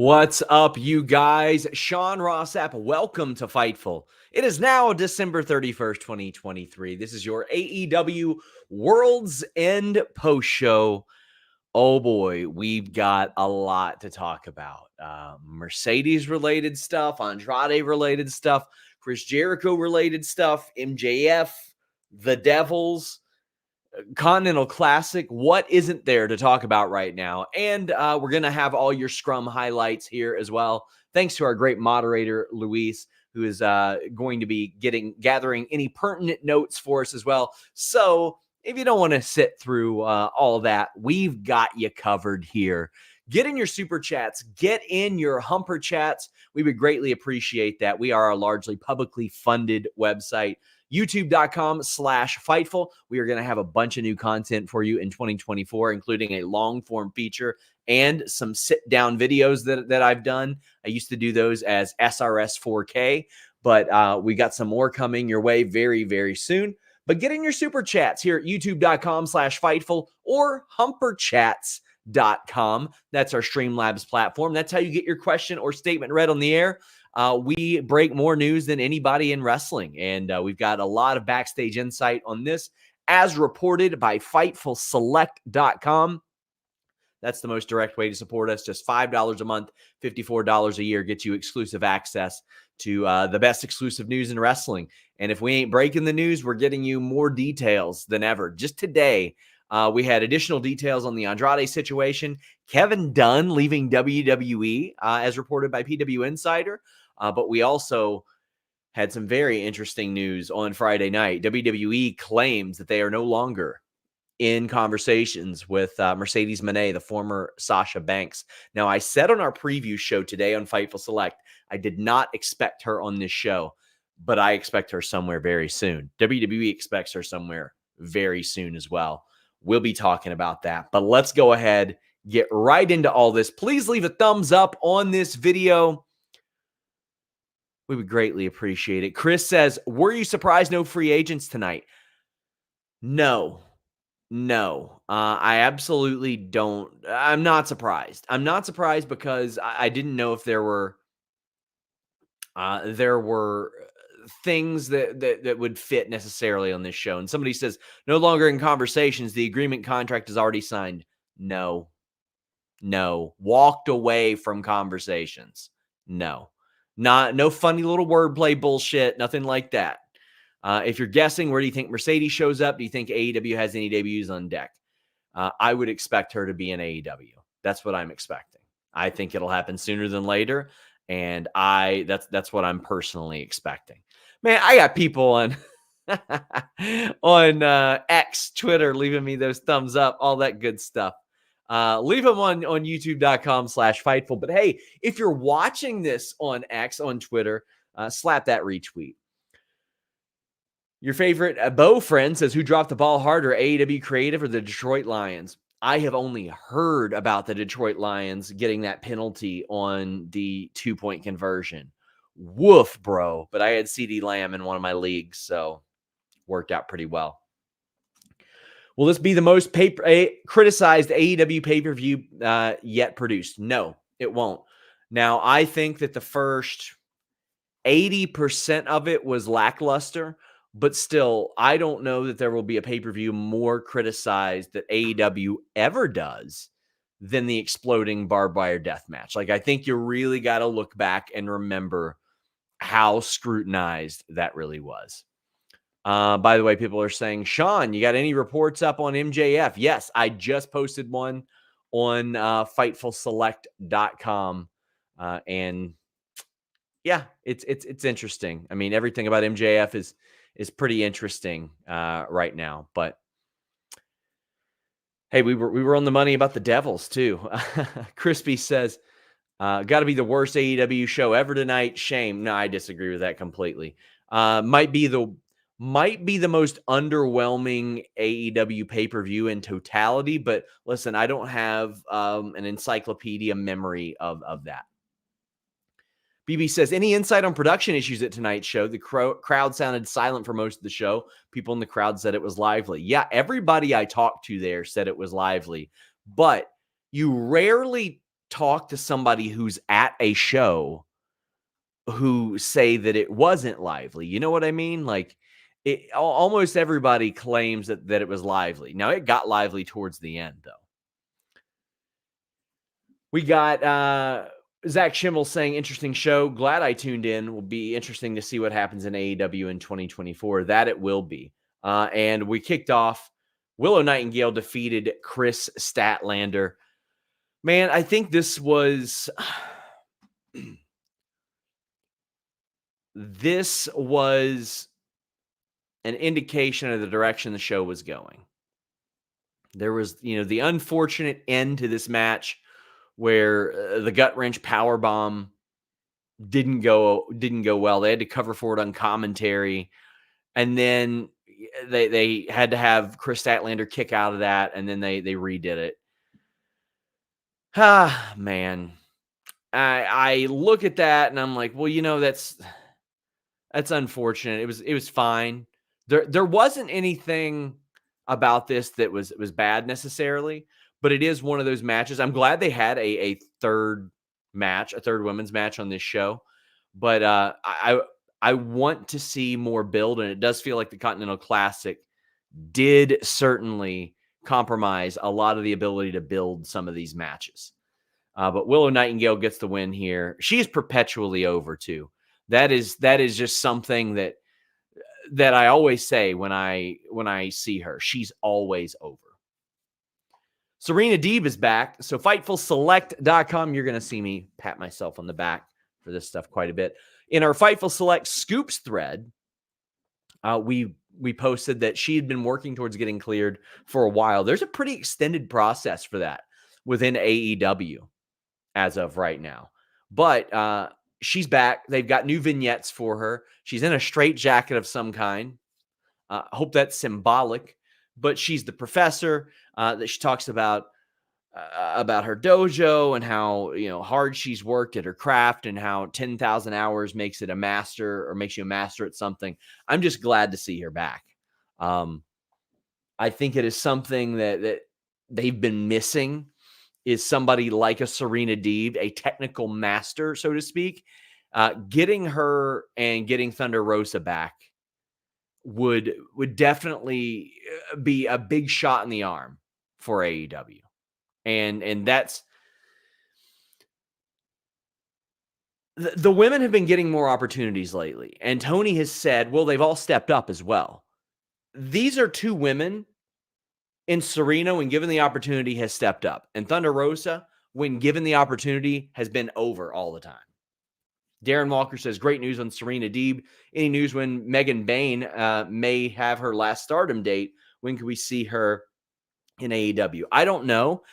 What's up, you guys? Sean Sapp, welcome to Fightful. It is now December 31st, 2023. This is your AEW World's End post show. Oh boy, we've got a lot to talk about. Mercedes-related stuff, Andrade-related stuff, Chris Jericho-related stuff, MJF, the Devils, Continental Classic. What isn't there to talk about right now? And we're going to have all your Scrum highlights here as well. Thanks to our great moderator, Luis, who is going to be gathering any pertinent notes for us as well. So if you don't want to sit through all that, we've got you covered here. Get in your super chats. Get in your humper chats. We would greatly appreciate that. We are a largely publicly funded website. YouTube.com/Fightful. We are going to have a bunch of new content for you in 2024, including a long-form feature and some sit-down videos that I've done. I used to do those as SRS 4K, but we got some more coming your way very, very soon. But get in your super chats here at youtube.com/Fightful or humperchats.com. That's our Streamlabs platform. That's how you get your question or statement read on the air. We break more news than anybody in wrestling, and we've got a lot of backstage insight on this, as reported by FightfulSelect.com. That's the most direct way to support us. Just $5 a month, $54 a year gets you exclusive access to the best exclusive news in wrestling. And if we ain't breaking the news, we're getting you more details than ever. Just today, we had additional details on the Andrade situation. Kevin Dunn leaving WWE, as reported by PW Insider. But we also had some very interesting news on Friday night. WWE claims that they are no longer in conversations with Mercedes Mone, the former Sasha Banks. Now, I said on our preview show today on Fightful Select, I did not expect her on this show, but I expect her somewhere very soon. WWE expects her somewhere very soon as well. We'll be talking about that. But let's go ahead, get right into all this. Please leave a thumbs up on this video. We would greatly appreciate it. Chris says, were you surprised no free agents tonight? No. I absolutely don't. I'm not surprised. I'm not surprised because I didn't know if there were things that would fit necessarily on this show. And somebody says, no longer in conversations. The agreement contract is already signed. No. Walked away from conversations. No funny little wordplay bullshit. Nothing like that. If you're guessing, where do you think Mercedes shows up? Do you think AEW has any debuts on deck? I would expect her to be in AEW. That's what I'm expecting. I think it'll happen sooner than later. And that's what I'm personally expecting. Man, I got people on X, Twitter, leaving me those thumbs up, all that good stuff. Leave them on youtube.com/Fightful. But hey, if you're watching this on X, on Twitter, slap that retweet. Your favorite Bo friend says, who dropped the ball harder, AEW Creative or the Detroit Lions? I have only heard about the Detroit Lions getting that penalty on the 2-point conversion. Woof, bro. But I had CD Lamb in one of my leagues, so worked out pretty well. Will this be the most criticized AEW pay-per-view yet produced? No, it won't. Now, I think that the first 80% of it was lackluster, but still, I don't know that there will be a pay-per-view more criticized that AEW ever does than the exploding barbed wire death match. Like, I think you really got to look back and remember how scrutinized that really was. By the way, people are saying, Sean, you got any reports up on MJF? Yes, I just posted one on FightfulSelect.com. And yeah, it's interesting. I mean, everything about MJF is pretty interesting right now. But hey, we were on the money about the Devils too. Crispy says, got to be the worst AEW show ever tonight. Shame. No, I disagree with that completely. Might be the most underwhelming AEW pay-per-view in totality, but listen, I don't have an encyclopedia memory of that. BB says, any insight on production issues at tonight's show? The crowd sounded silent for most of the show. People in the crowd said it was lively. Yeah, everybody I talked to there said it was lively, but you rarely talk to somebody who's at a show who say that it wasn't lively. You know what I mean? Like, almost everybody claims that it was lively. Now, it got lively towards the end, though. We got Zach Schimmel saying, interesting show. Glad I tuned in. Will be interesting to see what happens in AEW in 2024. That it will be. And we kicked off. Willow Nightingale defeated Chris Statlander. Man, I think this was... this was an indication of the direction the show was going. There was, the unfortunate end to this match where the gut wrench power bomb didn't go well. They had to cover for it on commentary, and then they had to have Chris Statlander kick out of that, and then they redid it. Ah, man, I look at that and I'm like, well, that's unfortunate. It was fine. There wasn't anything about this that was bad necessarily, but it is one of those matches. I'm glad they had a third match, a third women's match on this show, but I want to see more build, and it does feel like the Continental Classic did certainly compromise a lot of the ability to build some of these matches. But Willow Nightingale gets the win here. She's perpetually over too. That is just something that I always say when I see her. She's always over. Serena Deeb is back. So FightfulSelect.com, you're going to see me pat myself on the back for this stuff quite a bit. In our Fightful Select Scoops thread, we posted that she had been working towards getting cleared for a while. There's a pretty extended process for that within AEW as of right now. But she's back. They've got new vignettes for her. She's in a straitjacket of some kind. Hope that's symbolic. But she's the professor that she talks about her dojo and how hard she's worked at her craft and how 10,000 hours makes it a master, or makes you a master at something. I'm just glad to see her back. I think it is something that they've been missing, is somebody like a Serena Deeb, a technical master, so to speak. Getting her and getting Thunder Rosa back would definitely be a big shot in the arm for AEW. And that's the women have been getting more opportunities lately. And Toni has said, well, they've all stepped up as well. These are two women, and Serena, when given the opportunity, has stepped up. And Thunder Rosa, when given the opportunity, has been over all the time. Darren Walker says, great news on Serena Deeb. Any news when Megan Bain may have her last Stardom date? When can we see her in AEW? I don't know.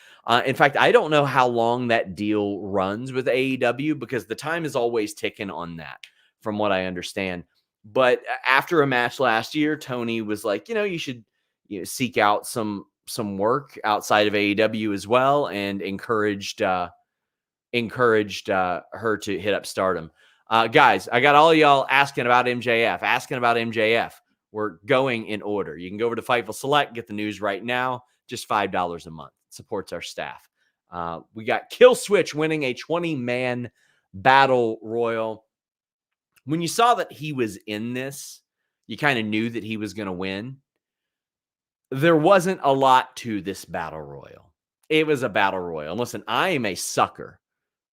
In fact, I don't know how long that deal runs with AEW, because the time is always ticking on that, from what I understand. But after a match last year, Toni was like, you should seek out some work outside of AEW as well, and encouraged her to hit up Stardom. Guys, I got all y'all asking about MJF. We're going in order. You can go over to Fightful Select, get the news right now. Just $5 a month. Supports our staff. We got Killswitch winning a 20-man battle royal. When you saw that he was in this, you kind of knew that he was going to win. There wasn't a lot to this battle royal. It was a battle royal. And listen, I am a sucker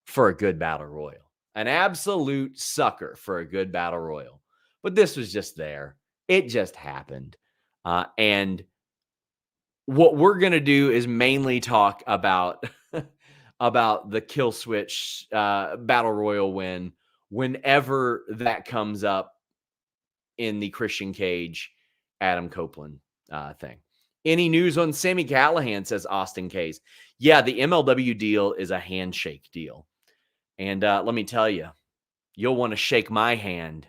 for a good battle royal. An absolute sucker for a good battle royal. But this was just there. It just happened. And what we're going to do is mainly talk about about the Killswitch battle royal win whenever that comes up in the Christian Cage Adam Copeland thing. Any news on Sami Callihan, says Austin Case. Yeah, the MLW deal is a handshake deal. And let me tell you, you'll want to shake my hand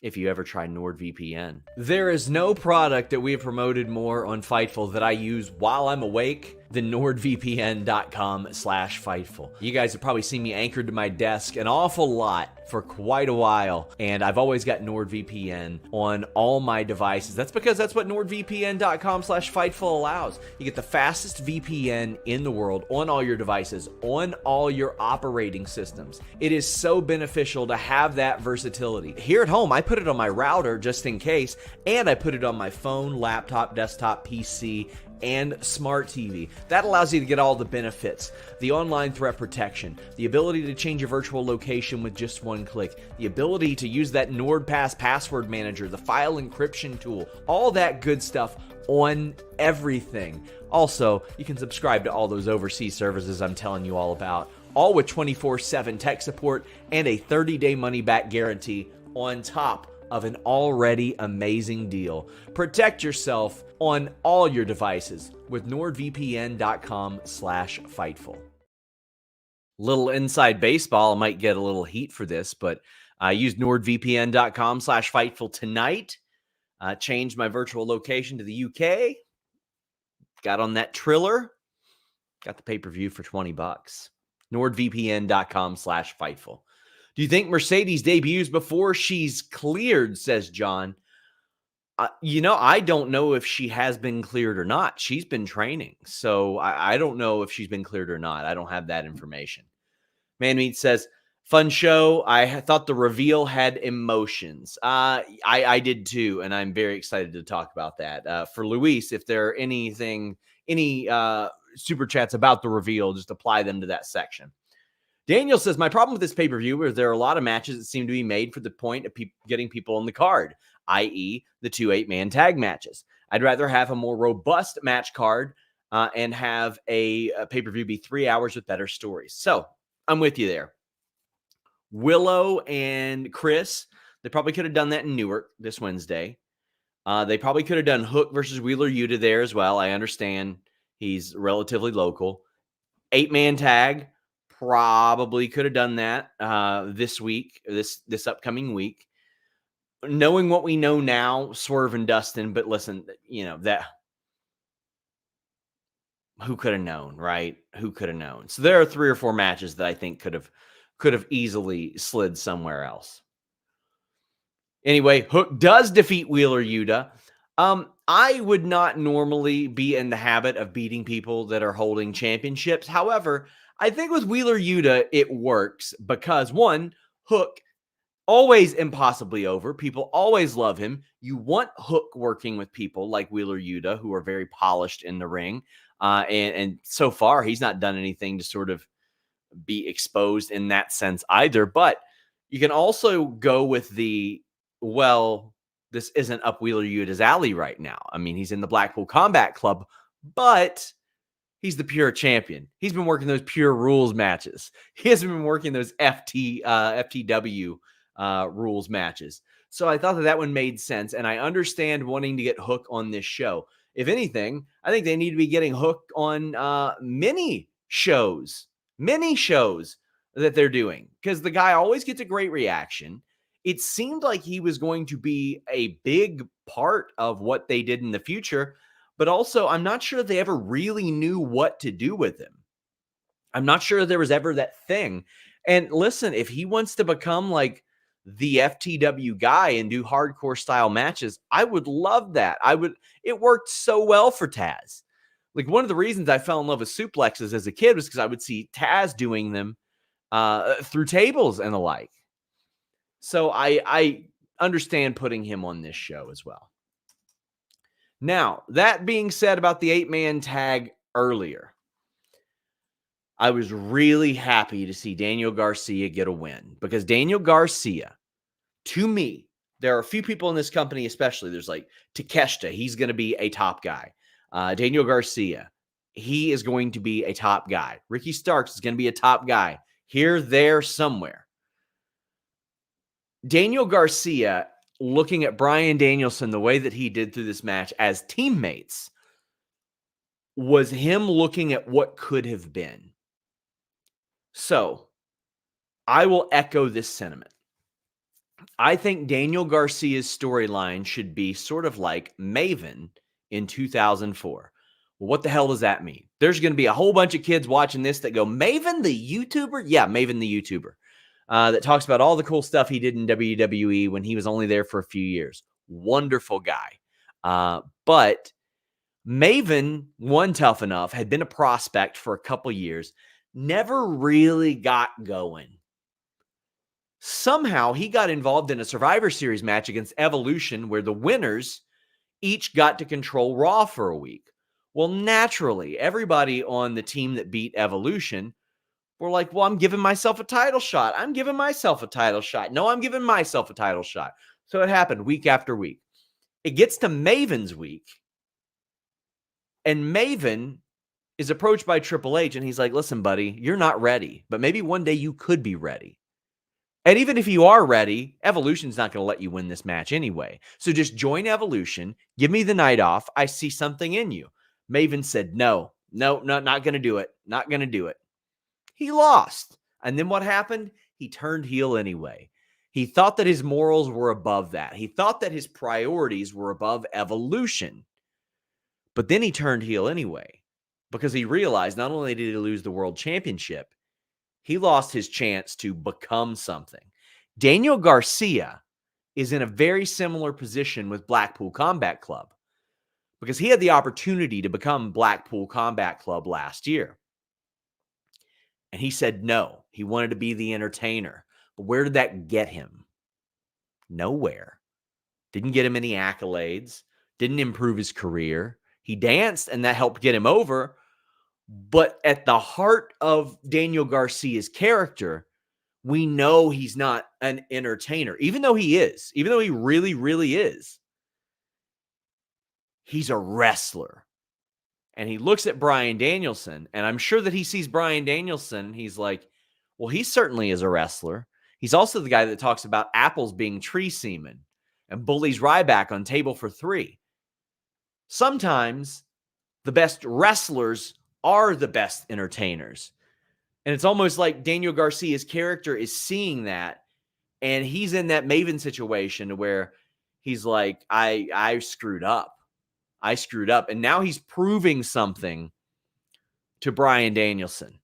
if you ever try NordVPN. There is no product that we have promoted more on Fightful that I use while I'm awake than nordvpn.com/Fightful. You guys have probably seen me anchored to my desk an awful lot for quite a while, and I've always got NordVPN on all my devices. That's because that's what nordvpn.com/Fightful allows. You get the fastest VPN in the world on all your devices, on all your operating systems. It is so beneficial to have that versatility. Here at home, I put it on my router just in case, and I put it on my phone, laptop, desktop, PC, and smart TV. That allows you to get all the benefits: the online threat protection, the ability to change your virtual location with just one click, the ability to use that NordPass password manager, the file encryption tool, all that good stuff on everything. Also, you can subscribe to all those overseas services I'm telling you all about, all with 24/7 tech support and a 30-day money-back guarantee on top of an already amazing deal. Protect yourself on all your devices with nordvpn.com/Fightful. Little inside baseball, I might get a little heat for this, but I used nordvpn.com/Fightful tonight. Changed my virtual location to the UK. Got on that Triller. Got the pay-per-view for $20. nordvpn.com/Fightful. Do you think Mercedes debuts before she's cleared, says John? I don't know if she has been cleared or not. She's been training, so I don't know if she's been cleared or not. I don't have that information. Manmeat says, fun show. I thought the reveal had emotions. I did too, and I'm very excited to talk about that. For Luis, if there are any super chats about the reveal, just apply them to that section. Daniel says, my problem with this pay-per-view is there are a lot of matches that seem to be made for the point of getting people on the card, i.e. the 2 8-man tag matches. I'd rather have a more robust match card and have a pay-per-view be 3 hours with better stories. So I'm with you there. Willow and Chris, they probably could have done that in Newark this Wednesday. They probably could have done Hook versus Wheeler Yuta there as well. I understand he's relatively local. 8-man tag. Probably could have done that this week, this upcoming week. Knowing what we know now, Swerve and Dustin, but listen, that who could have known, right? Who could have known? So there are 3 or 4 matches that I think could have easily slid somewhere else. Anyway, Hook does defeat Wheeler Yuta. I would not normally be in the habit of beating people that are holding championships. However, I think with Wheeler Yuta, it works because, one, Hook, always impossibly over. People always love him. You want Hook working with people like Wheeler Yuta, who are very polished in the ring. And so far, he's not done anything to sort of be exposed in that sense either. But you can also go with this isn't up Wheeler Yuta's alley right now. I mean, he's in the Blackpool Combat Club, but he's the pure champion. He's been working those pure rules matches. He hasn't been working those FTW rules matches. So I thought that one made sense, and I understand wanting to get Hook on this show. If anything, I think they need to be getting Hook on mini shows that they're doing, because the guy always gets a great reaction. It seemed like he was going to be a big part of what they did in the future, but also I'm not sure they ever really knew what to do with him. I'm not sure there was ever that thing. And listen, if he wants to become like the FTW guy and do hardcore style matches, I would love that. It worked so well for Taz. Like, one of the reasons I fell in love with suplexes as a kid was because I would see Taz doing them through tables and the like. So I understand putting him on this show as well. Now, that being said about the 8-man tag earlier, I was really happy to see Daniel Garcia get a win, because Daniel Garcia, to me, there are a few people in this company, especially, there's like Takeshita, he's going to be a top guy. Daniel Garcia, he is going to be a top guy. Ricky Starks is going to be a top guy. Here, there, somewhere. Daniel Garcia, looking at Bryan Danielson the way that he did through this match as teammates, was him looking at what could have been. So, I will echo this sentiment. I think Daniel Garcia's storyline should be sort of like Maven in 2004, Well, what the hell does that mean? There's going to be a whole bunch of kids watching this that go, Maven the YouTuber? Yeah, Maven the YouTuber. That talks about all the cool stuff he did in WWE when he was only there for a few years. Wonderful guy. But Maven, one tough enough, had been a prospect for a couple years, never really got going. Somehow he got involved in a Survivor Series match against Evolution where the winners each got to control Raw for a week. Well, naturally, everybody on the team that beat Evolution were like, well, I'm giving myself a title shot. I'm giving myself a title shot. No, I'm giving myself a title shot. So it happened week after week. It gets to Maven's week. And Maven is approached by Triple H and he's like, listen, buddy, you're not ready, but maybe one day you could be ready. And even if you are ready, Evolution's not going to let you win this match anyway. So just join Evolution. Give me the night off. I see something in you. Maven said, no, not going to do it. Not going to do it. He lost. And then what happened? He turned heel anyway. He thought that his morals were above that. He thought that his priorities were above Evolution. But then he turned heel anyway because he realized not only did he lose the world championship, he lost his chance to become something. Daniel Garcia is in a very similar position with Blackpool Combat Club because he had the opportunity to become Blackpool Combat Club last year. And he said no. He wanted to be the entertainer. But where did that get him? Nowhere. Didn't get him any accolades. Didn't improve his career. He danced, and that helped get him over. But at the heart of Daniel Garcia's character, we know he's not an entertainer, even though he is, even though he really, really is. He's a wrestler. And he looks at Bryan Danielson, and I'm sure that he sees Bryan Danielson. He's like, well, he certainly is a wrestler. He's also the guy that talks about apples being tree semen and bullies Ryback on Table for Three. Sometimes the best wrestlers are the best entertainers. And it's almost like Daniel Garcia's character is seeing that, and he's in that Maven situation where he's like, I screwed up. I screwed up. And now he's proving something to Bryan Danielson.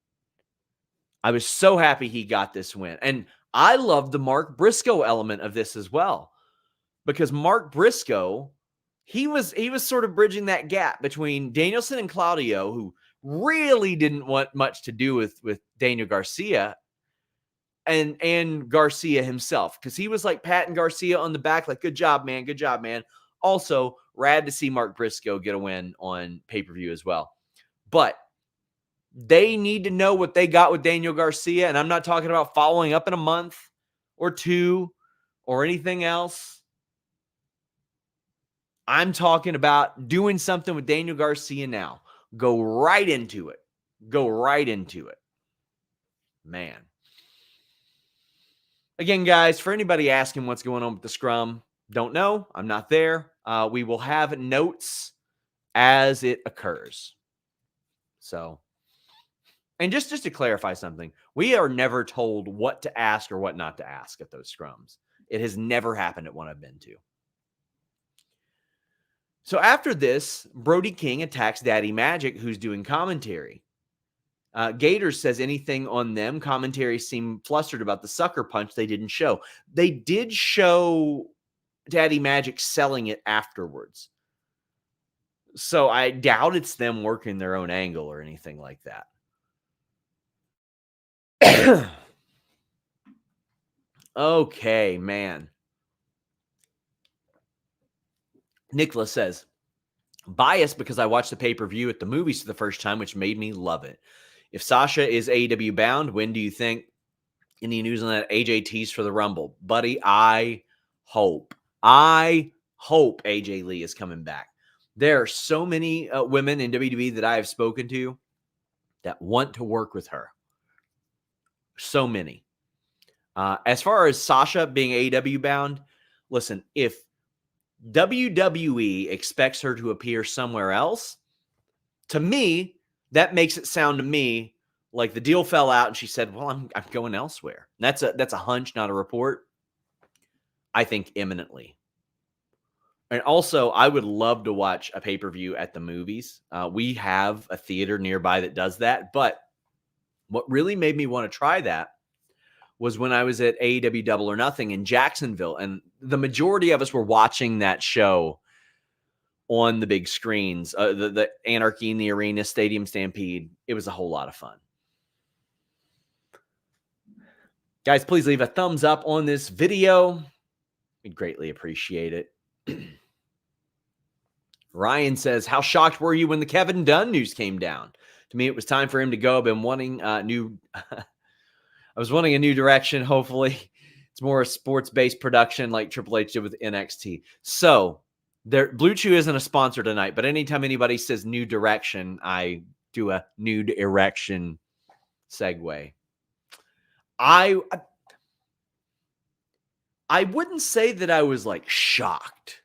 I was so happy he got this win. And I love the Mark Briscoe element of this as well. Because Mark Briscoe, he was sort of bridging that gap between Danielson and Claudio, who really didn't want much to do with Daniel Garcia and Garcia himself. Because he was like patting Garcia on the back, like, good job, man. Good job, man. Also, rad to see Mark Briscoe get a win on pay-per-view as well. But they need to know what they got with Daniel Garcia. And I'm not talking about following up in a month or two or anything else. I'm talking about doing something with Daniel Garcia now. Go right into it. Go right into it. Man. Again, guys, for anybody asking what's going on with the scrum, don't know. I'm not there. We will have notes as it occurs. So, and just to clarify something, we are never told what to ask or what not to ask at those scrums. It has never happened at one I've been to. So after this, Brody King attacks Daddy Magic, who's doing commentary. Gators says anything on them. Commentary seemed flustered about the sucker punch they didn't show. They did show Daddy Magic selling it afterwards. So I doubt it's them working their own angle or anything like that. Okay, man. Nicholas says, biased because I watched the pay-per-view at the movies for the first time, which made me love it. If Sasha is AEW bound, when do you think? Any news on that? AJ teased for the Rumble. Buddy, I hope AJ Lee is coming back. There are so many women in WWE that I have spoken to that want to work with her. So many. As far as Sasha being AEW bound, listen, if WWE expects her to appear somewhere else, to me, that makes it sound to me like the deal fell out and she said, well, I'm going elsewhere. And that's a hunch, not a report. I think imminently. And also, I would love to watch a pay-per-view at the movies. We have a theater nearby that does that. But what really made me want to try that was when I was at AEW Double or Nothing in Jacksonville. And the majority of us were watching that show on the big screens, the Anarchy in the Arena, Stadium Stampede. It was a whole lot of fun. Guys, please leave a thumbs up on this video. We'd greatly appreciate it. Ryan says, how shocked were you when the Kevin Dunn news came down? To me, it was time for him to go. I've been wanting I was wanting a new direction. Hopefully, it's more a sports-based production like Triple H did with NXT. So, Blue Chew isn't a sponsor tonight, but anytime anybody says new direction, I do a nude erection segue. I wouldn't say that I was like shocked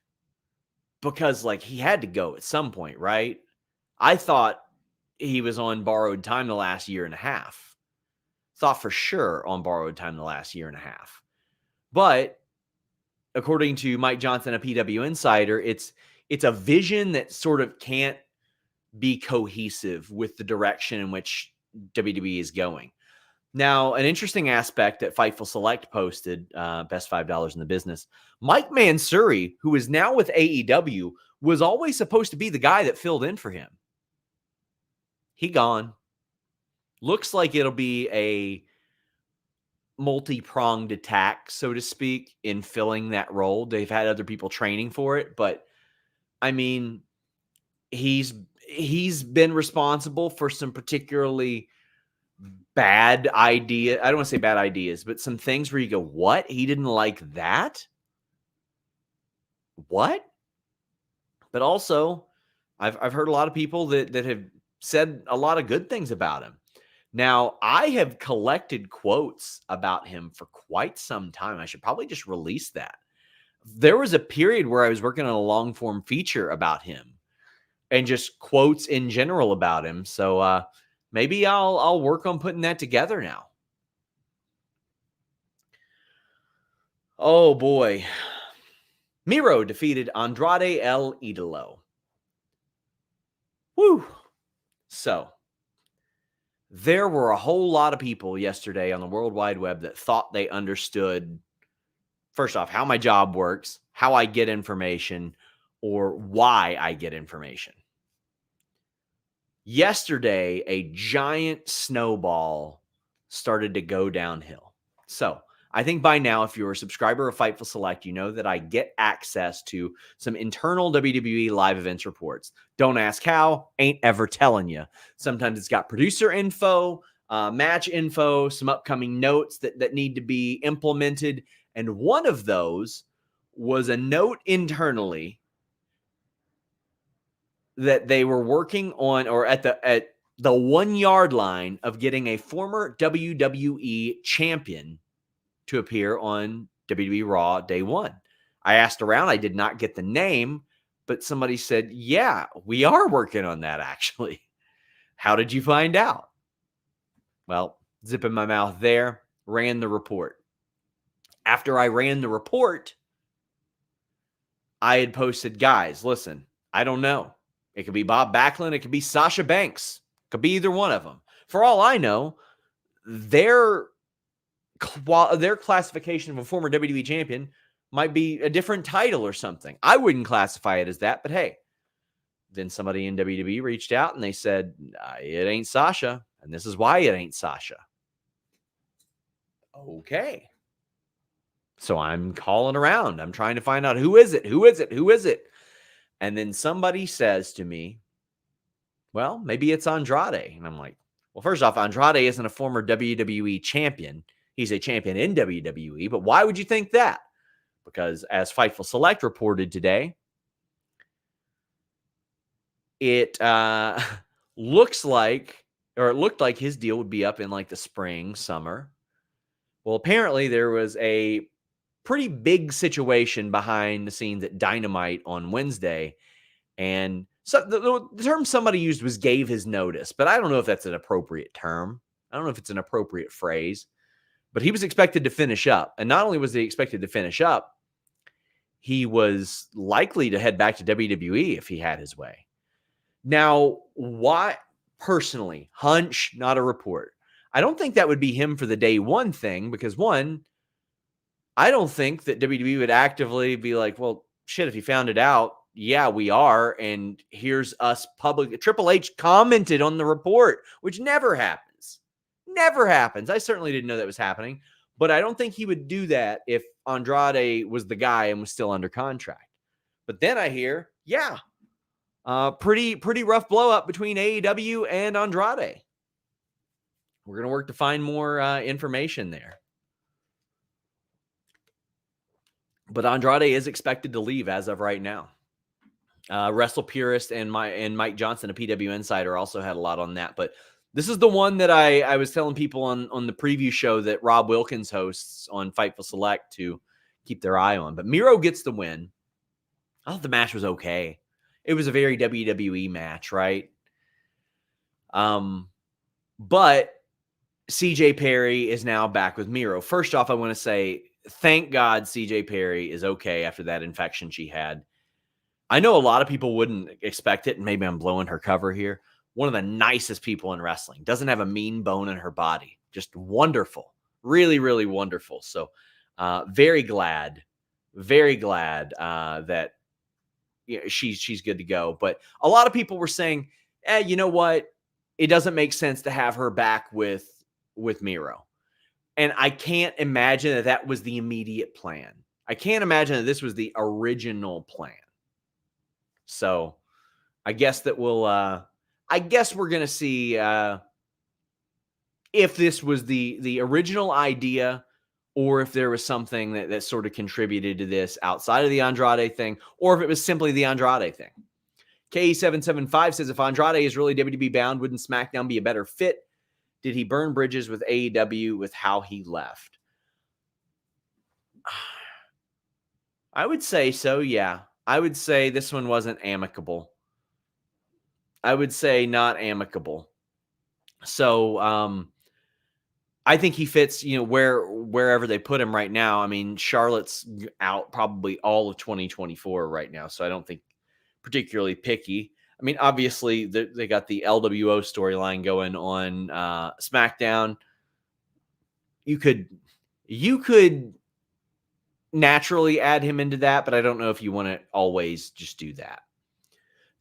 because like he had to go at some point, right? I thought he was on borrowed time the last year and a half. Thought for sure on borrowed time the last year and a half. But according to Mike Johnson, a PW insider, it's a vision that sort of can't be cohesive with the direction in which WWE is going. Now, an interesting aspect that Fightful Select posted, best $5 in the business, Mike Mansouri, who is now with AEW, was always supposed to be the guy that filled in for him. He gone. Looks like it'll be a multi-pronged attack, so to speak, in filling that role. They've had other people training for it, but I mean, he's been responsible for some particularly bad idea. I don't want to say bad ideas, but some things where you go, what? He didn't like that? What? But also, I've heard a lot of people that have said a lot of good things about him. Now, I have collected quotes about him for quite some time. I should probably just release that. There was a period where I was working on a long-form feature about him and just quotes in general about him. So maybe I'll work on putting that together now. Oh, boy. Miro defeated Andrade El Idolo. Woo! So, there were a whole lot of people yesterday on the World Wide Web that thought they understood, first off, how my job works, how I get information, or why I get information. Yesterday, a giant snowball started to go downhill. So, I think by now, if you're a subscriber of Fightful Select, you know that I get access to some internal WWE live events reports. Don't ask how, ain't ever telling you. Sometimes it's got producer info, match info, some upcoming notes that need to be implemented. And one of those was a note internally that they were working on, or at the 1 yard line of getting a former WWE champion to appear on WWE Raw Day 1. I asked around. I did not get the name, but somebody said, yeah, we are working on that, actually. How did you find out? Well, zipping my mouth there, ran the report. After I ran the report, I had posted, guys, listen, I don't know. It could be Bob Backlund. It could be Sasha Banks. It could be either one of them. For all I know, their classification of a former WWE champion might be a different title or something. I wouldn't classify it as that, but hey, then somebody in WWE reached out and they said, it ain't Sasha, and this is why it ain't Sasha. Okay. So I'm calling around. I'm trying to find out who is it? Who is it? Who is it? And then somebody says to me, well, maybe it's Andrade. And I'm like, well, first off, Andrade isn't a former WWE champion. He's a champion in WWE, but why would you think that? Because as Fightful Select reported today, it looked like his deal would be up in like the spring, summer. Well, apparently there was a pretty big situation behind the scenes at Dynamite on Wednesday. And so the term somebody used was gave his notice, but I don't know if that's an appropriate term. I don't know if it's an appropriate phrase. But he was expected to finish up. And not only was he expected to finish up, he was likely to head back to WWE if he had his way. Now, why personally, hunch, not a report. I don't think that would be him for the day one thing because one, I don't think that WWE would actively be like, well, shit, if you found it out, yeah, we are. And here's us public. Triple H commented on the report, which never happens. Never happens. I certainly didn't know that was happening, but I don't think he would do that if Andrade was the guy and was still under contract. But then I hear, yeah, pretty rough blow up between AEW and Andrade. We're going to work to find more information there. But Andrade is expected to leave as of right now. Wrestle Purist and Mike Johnson, a PW Insider, also had a lot on that. But this is the one that I was telling people on the preview show that Rob Wilkins hosts on Fightful Select to keep their eye on. But Miro gets the win. I thought the match was okay. It was a very WWE match, right? But CJ Perry is now back with Miro. First off, I want to say, thank God CJ Perry is okay after that infection she had. I know a lot of people wouldn't expect it, and maybe I'm blowing her cover here. One of the nicest people in wrestling. Doesn't have a mean bone in her body. Just wonderful. Really, really wonderful. So very glad that she's good to go. But a lot of people were saying, you know what? It doesn't make sense to have her back with Miro. And I can't imagine that was the immediate plan. I can't imagine that this was the original plan. So I guess that we're going to see if this was the original idea or if there was something that sort of contributed to this outside of the Andrade thing, or if it was simply the Andrade thing. KE775 says, if Andrade is really WWE bound, wouldn't SmackDown be a better fit? Did he burn bridges with AEW with how he left? I would say so, yeah. I would say this one wasn't amicable. I would say not amicable. So I think he fits, wherever they put him right now. I mean, Charlotte's out probably all of 2024 right now, so I don't think particularly picky. I mean, obviously, they got the LWO storyline going on SmackDown. You could naturally add him into that, but I don't know if you want to always just do that.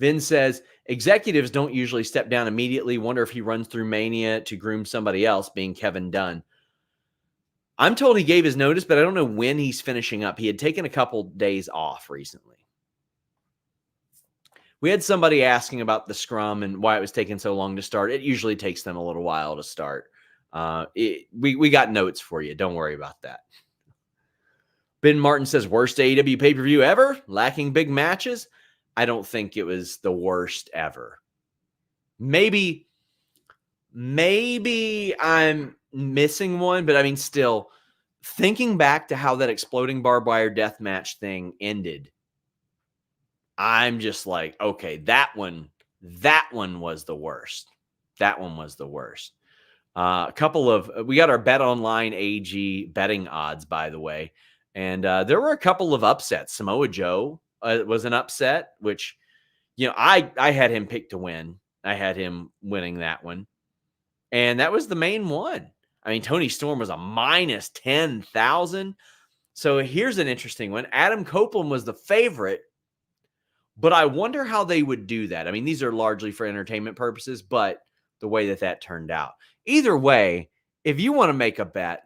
Vin says, executives don't usually step down immediately. Wonder if he runs through Mania to groom somebody else, being Kevin Dunn. I'm told he gave his notice, but I don't know when he's finishing up. He had taken a couple days off recently. We had somebody asking about the scrum and why it was taking so long to start. It usually takes them a little while to start. We got notes for you. Don't worry about that. Ben Martin says, worst AEW pay-per-view ever? Lacking big matches? I don't think it was the worst ever. Maybe I'm missing one, but I mean, still, thinking back to how that exploding barbed wire death match thing ended, I'm just like, okay, that one was the worst. That one was the worst. We got our BetOnline.AG betting odds, by the way. And there were a couple of upsets. Samoa Joe was an upset, which, I had him picked to win. I had him winning that one. And that was the main one. I mean, Toni Storm was a minus 10,000. So here's an interesting one. Adam Copeland was the favorite, but I wonder how they would do that. I mean, these are largely for entertainment purposes, but the way that turned out. Either way, if you want to make a bet,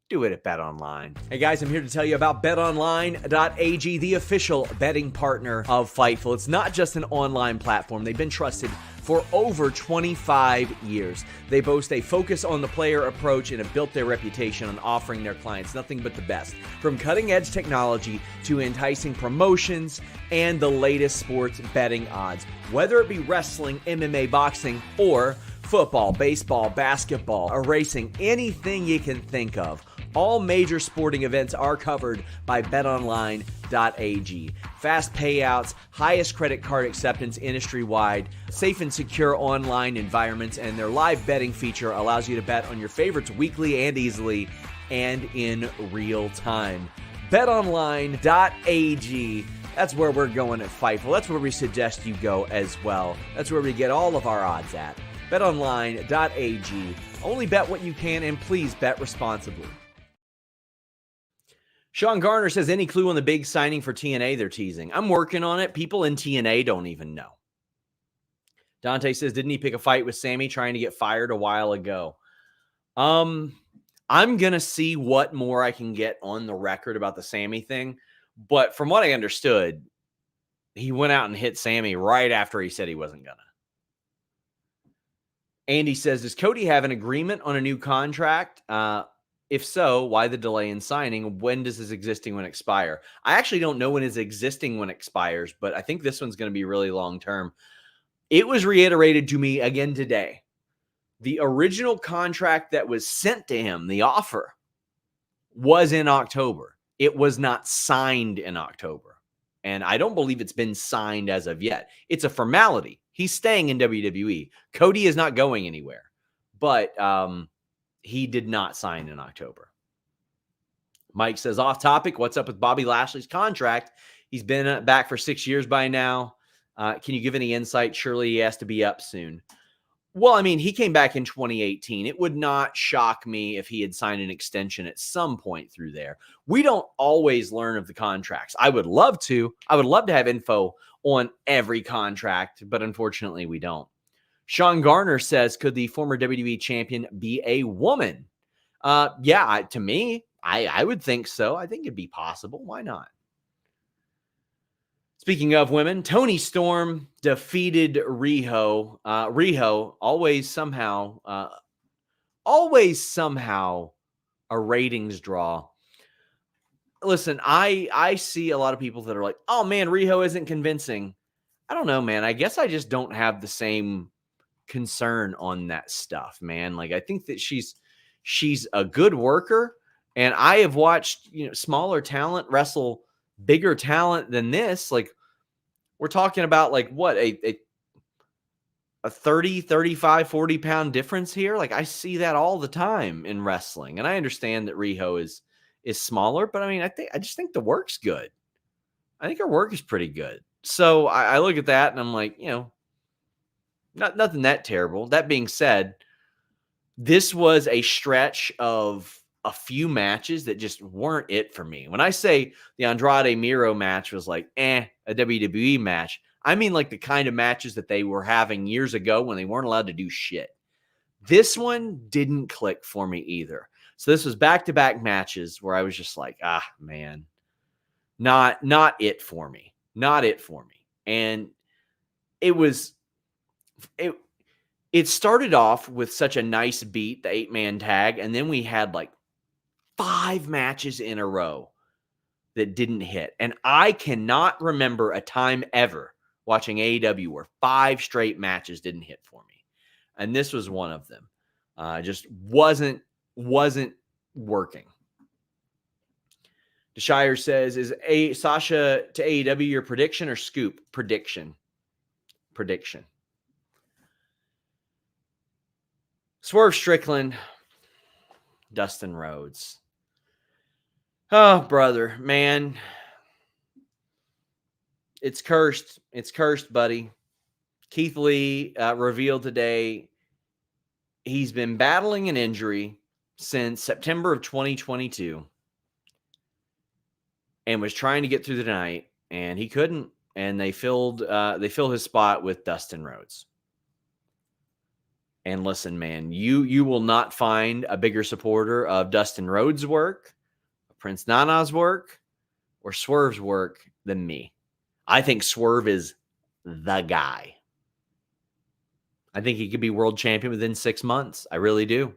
do it at BetOnline. Hey guys, I'm here to tell you about BetOnline.AG, the official betting partner of Fightful. It's not just an online platform. They've been trusted for over 25 years. They boast a focus on the player approach and have built their reputation on offering their clients nothing but the best. From cutting-edge technology to enticing promotions and the latest sports betting odds. Whether it be wrestling, MMA, boxing, or football, baseball, basketball, or racing, anything you can think of. All major sporting events are covered by BetOnline.AG. Fast payouts, highest credit card acceptance industry-wide, safe and secure online environments, and their live betting feature allows you to bet on your favorites weekly and easily and in real time. BetOnline.AG. That's where we're going at Fightful. That's where we suggest you go as well. That's where we get all of our odds at. BetOnline.AG. Only bet what you can, and please bet responsibly. Sean Garner says, any clue on the big signing for TNA they're teasing? I'm working on it. People in TNA don't even know. Dante says, didn't he pick a fight with Sammy trying to get fired a while ago? I'm going to see what more I can get on the record about the Sammy thing. But from what I understood, he went out and hit Sammy right after he said he wasn't going to. Andy says, does Cody have an agreement on a new contract? If so, why the delay in signing? When does his existing one expire? I actually don't know when his existing one expires, but I think this one's going to be really long term. It was reiterated to me again today. The original contract that was sent to him, the offer, was in October. It was not signed in October. And I don't believe it's been signed as of yet. It's a formality. He's staying in WWE. Cody is not going anywhere. But he did not sign in October. Mike says, off topic, what's up with Bobby Lashley's contract? He's been back for 6 years by now. Can you give any insight? Surely he has to be up soon. Well, I mean, he came back in 2018. It would not shock me if he had signed an extension at some point through there. We don't always learn of the contracts. I would love to. I would love to have info on every contract, but unfortunately we don't. Sean Garner says, could the former WWE champion be a woman? Yeah, to me, I would think so. I think it'd be possible. Why not? Speaking of women, Toni Storm defeated Riho. Riho always somehow a ratings draw. Listen, I see a lot of people that are like, oh man, Riho isn't convincing. I don't know, man. I guess I just don't have the same concern on that stuff, man. Like, I think that she's a good worker, and I have watched, smaller talent wrestle bigger talent than this. Like, we're talking about like what, a 30, 35, 40 pound difference here. Like, I see that all the time in wrestling. And I understand that Riho is smaller, but I mean, I just think the work's good. I think her work is pretty good. So I look at that and I'm like, nothing that terrible. That being said, this was a stretch of a few matches that just weren't it for me. When I say the Andrade Miro match was like, a WWE match, I mean like the kind of matches that they were having years ago when they weren't allowed to do shit. This one didn't click for me either. So this was back-to-back matches where I was just like, man, not it for me. Not it for me. And it started off with such a nice beat, the 8-man tag, and then we had like 5 matches in a row that didn't hit. And I cannot remember a time ever watching AEW where 5 straight matches didn't hit for me. And this was one of them. Just wasn't working. DeShire says, is Sasha to AEW your prediction or scoop? Prediction. Swerve Strickland, Dustin Rhodes. Oh, brother, man. It's cursed. It's cursed, buddy. Keith Lee revealed today he's been battling an injury since September of 2022 and was trying to get through the night, and he couldn't. And they filled his spot with Dustin Rhodes. And listen, man, you will not find a bigger supporter of Dustin Rhodes' work, Prince Nana's work, or Swerve's work than me. I think Swerve is the guy. I think he could be world champion within 6 months. I really do.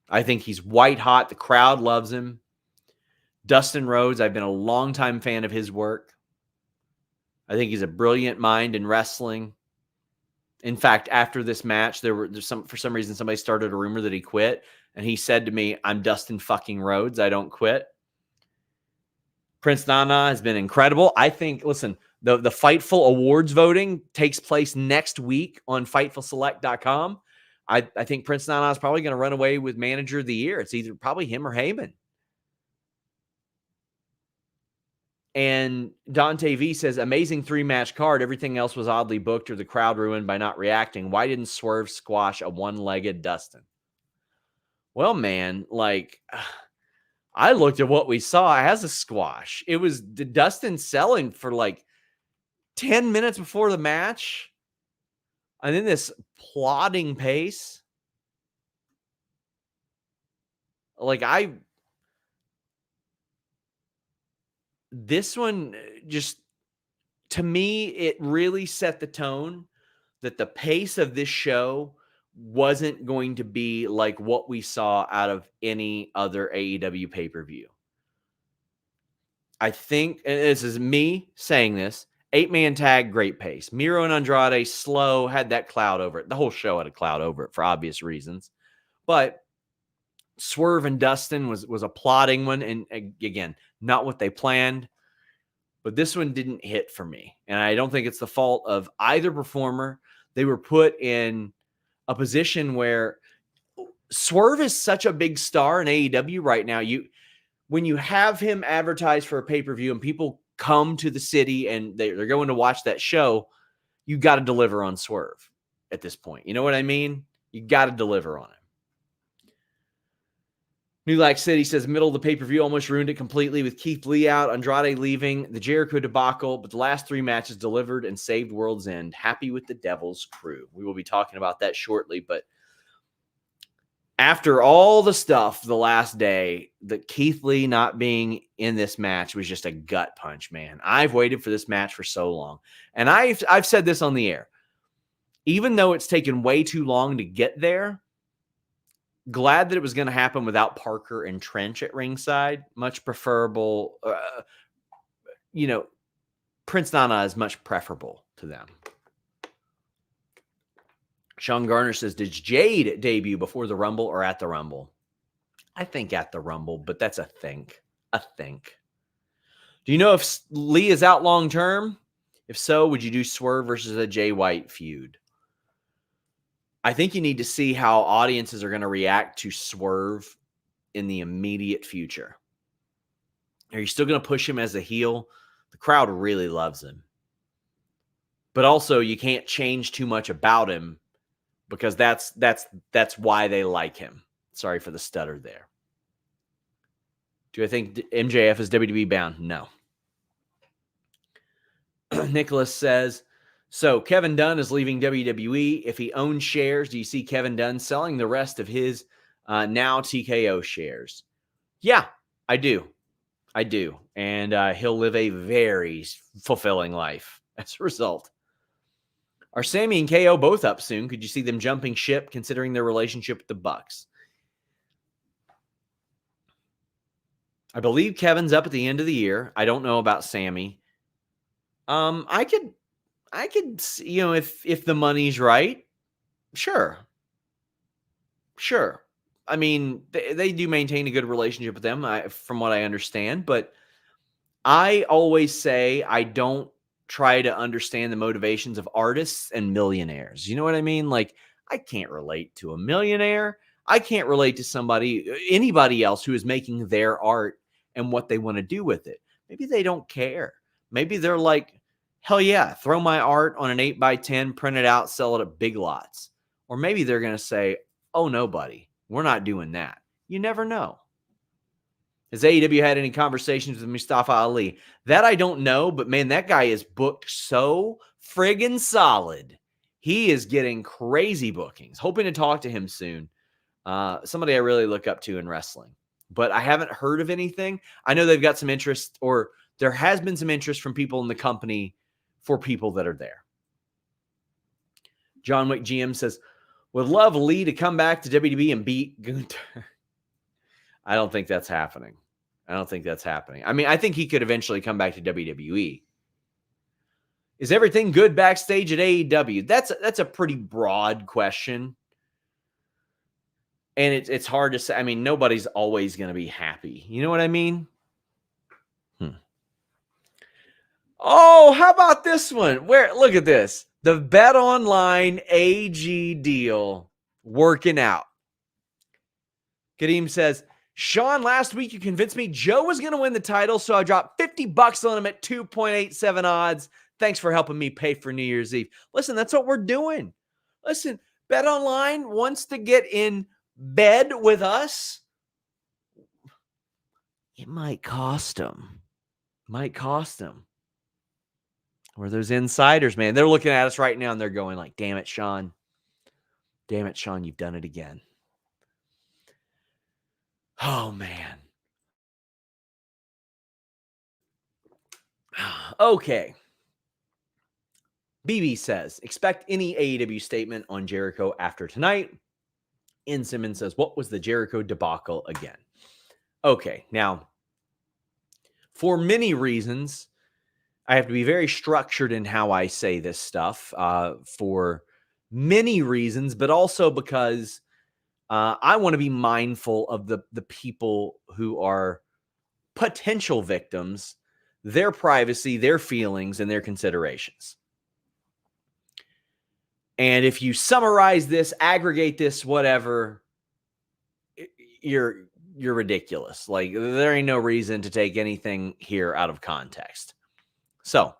I think he's white hot. The crowd loves him. Dustin Rhodes, I've been a longtime fan of his work. I think he's a brilliant mind in wrestling. In fact, after this match, for some reason, somebody started a rumor that he quit. And he said to me, I'm Dustin fucking Rhodes. I don't quit. Prince Nana has been incredible. I think, listen, the Fightful awards voting takes place next week on FightfulSelect.com. I think Prince Nana is probably going to run away with manager of the year. It's either probably him or Heyman. And Dante V says, amazing 3-match card. Everything else was oddly booked or the crowd ruined by not reacting. Why didn't Swerve squash a one-legged Dustin? Well, man, like, I looked at what we saw as a squash. It was Dustin selling for like 10 minutes before the match. And then this plodding pace. Like, this one just, to me, it really set the tone that the pace of this show wasn't going to be like what we saw out of any other AEW pay-per-view. I think, and this is me saying this, 8-man tag, great pace. Miro and Andrade, slow, had that cloud over it. The whole show had a cloud over it for obvious reasons. But Swerve and Dustin was a plodding one. And again, not what they planned. But this one didn't hit for me. And I don't think it's the fault of either performer. They were put in a position where Swerve is such a big star in AEW right now. When you have him advertised for a pay-per-view and people come to the city and they're going to watch that show, you got to deliver on Swerve at this point. You know what I mean? You got to deliver on him. New Lac City says, middle of the pay-per-view almost ruined it completely with Keith Lee out, Andrade leaving, the Jericho debacle, but the last 3 matches delivered and saved World's End. Happy with the Devil's Crew. We will be talking about that shortly, but after all the stuff the last day, the Keith Lee not being in this match was just a gut punch, man. I've waited for this match for so long. And I've said this on the air. Even though it's taken way too long to get there, glad that it was going to happen without Parker and Trench at ringside. Much preferable. Prince Nana is much preferable to them. Sean Garner says, did Jade debut before the Rumble or at the Rumble? I think at the Rumble, but that's a think. Do you know if Lee is out long term? If so, would you do Swerve versus a Jay White feud? I think you need to see how audiences are going to react to Swerve in the immediate future. Are you still going to push him as a heel? The crowd really loves him. But also, you can't change too much about him because that's why they like him. Sorry for the stutter there. Do I think MJF is WWE bound? No. Nicholas says, so Kevin Dunn is leaving WWE. If he owns shares, do you see Kevin Dunn selling the rest of his now TKO shares? Yeah, I do. And he'll live a very fulfilling life as a result. Are Sammy and KO both up soon? Could you see them jumping ship considering their relationship with the Bucks? I believe Kevin's up at the end of the year. I don't know about Sammy. I could, if the money's right, sure. I mean, they do maintain a good relationship with them, from what I understand. But I always say I don't try to understand the motivations of artists and millionaires. You know what I mean? Like, I can't relate to a millionaire. I can't relate to anybody else who is making their art and what they want to do with it. Maybe they don't care. Maybe they're like, hell yeah, throw my art on an 8x10, print it out, sell it at Big Lots. Or maybe they're going to say, oh, no, buddy, we're not doing that. You never know. Has AEW had any conversations with Mustafa Ali? That I don't know, but man, that guy is booked so friggin' solid. He is getting crazy bookings. Hoping to talk to him soon. Somebody I really look up to in wrestling. But I haven't heard of anything. I know they've got some interest, or there has been some interest from people in the company for people that are there. John Wick GM says, would love Lee to come back to WWE and beat Gunther. I don't think that's happening. I mean, I think he could eventually come back to WWE. Is everything good backstage at AEW? That's a pretty broad question. And it's hard to say. I mean, nobody's always going to be happy. You know what I mean? Oh, how about this one? Look at this. The BetOnline.AG deal working out. Kadeem says, Sean, last week you convinced me Joe was going to win the title, so I dropped $50 on him at 2.87 odds. Thanks for helping me pay for New Year's Eve. Listen, that's what we're doing. Listen, BetOnline wants to get in bed with us. It might cost them. Or those insiders, man. They're looking at us right now and they're going like, damn it, Sean. Damn it, Sean, you've done it again. Oh, man. Okay. BB says, expect any AEW statement on Jericho after tonight. N. Simmons says, what was the Jericho debacle again? Okay, now, for many reasons, I have to be very structured in how I say this stuff for many reasons, but also because I want to be mindful of the people who are potential victims, their privacy, their feelings, and their considerations. And if you summarize this, aggregate this, whatever, you're ridiculous. Like, there ain't no reason to take anything here out of context. So,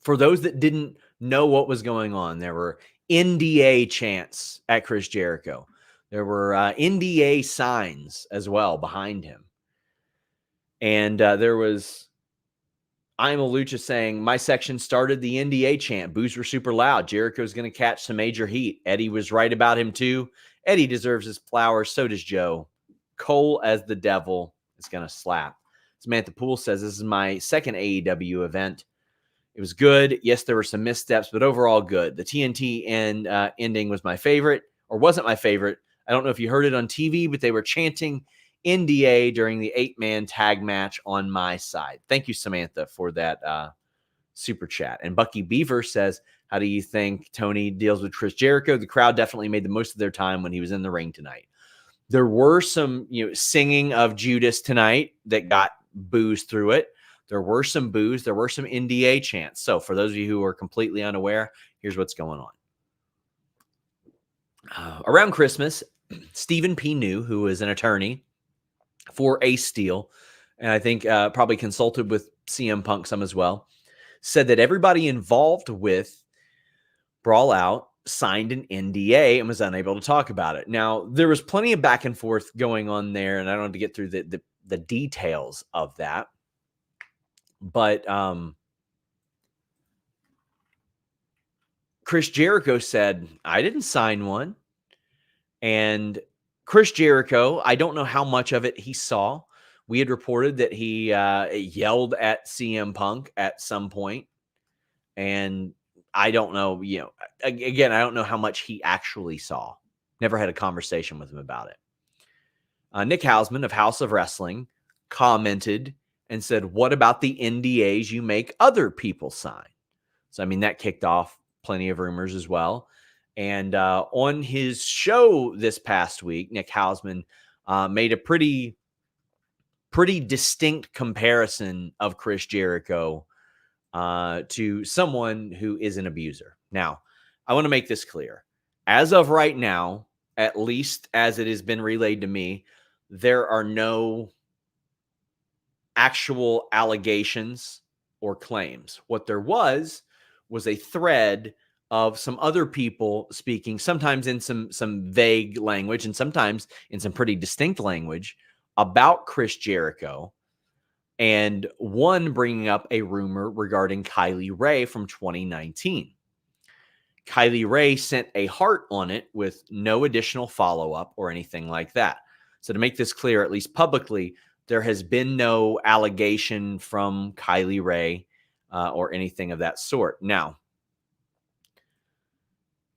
for those that didn't know what was going on, there were NDA chants at Chris Jericho. There were NDA signs as well behind him. And there was I'm a Lucha saying, my section started the NDA chant. Boos were super loud. Jericho's going to catch some major heat. Eddie was right about him too. Eddie deserves his flowers. So does Joe. Cole as the devil is going to slap. Samantha Poole says, this is my second AEW event. It was good. Yes, there were some missteps, but overall good. The TNT ending was my favorite, or wasn't my favorite. I don't know if you heard it on TV, but they were chanting NDA during the 8-man tag match on my side. Thank you, Samantha, for that super chat. And Bucky Beaver says, how do you think Toni deals with Chris Jericho? The crowd definitely made the most of their time when he was in the ring tonight. There were some singing of Judas tonight that got boos through it. There were some boos. There were some NDA chants. So for those of you who are completely unaware, here's what's going on. Around Christmas, Stephen P. New, who is an attorney for Ace Steel, and I think probably consulted with CM Punk some as well, said that everybody involved with Brawl Out signed an NDA and was unable to talk about it. Now, there was plenty of back and forth going on there, and I don't have to get through the details of that. But Chris Jericho said, I didn't sign one. And Chris Jericho, I don't know how much of it he saw. We had reported that he yelled at CM Punk at some point. And I don't know, again, I don't know how much he actually saw. Never had a conversation with him about it. Nick Hausman of House of Wrestling commented and said, what about the NDAs you make other people sign? So, I mean, that kicked off plenty of rumors as well. And on his show this past week, Nick Hausman made a pretty distinct comparison of Chris Jericho to someone who is an abuser. Now, I want to make this clear. As of right now, at least as it has been relayed to me, there are no actual allegations or claims. What there was a thread of some other people speaking, sometimes in some vague language and sometimes in some pretty distinct language about Chris Jericho, and one bringing up a rumor regarding Kylie Rae from 2019. Kylie Rae sent a heart on it with no additional follow-up or anything like that. So to make this clear, at least publicly, there has been no allegation from Kylie Rae or anything of that sort. Now,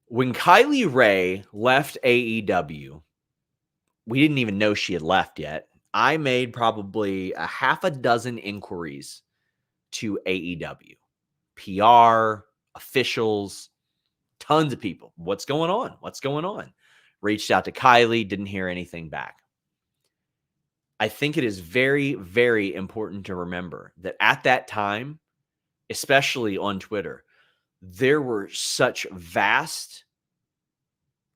when Kylie Rae left AEW, we didn't even know she had left yet. I made probably a half a dozen inquiries to AEW, PR, officials, tons of people. What's going on? What's going on? Reached out to Kylie, didn't hear anything back. I think it is very, very important to remember that at that time, especially on Twitter, there were such vast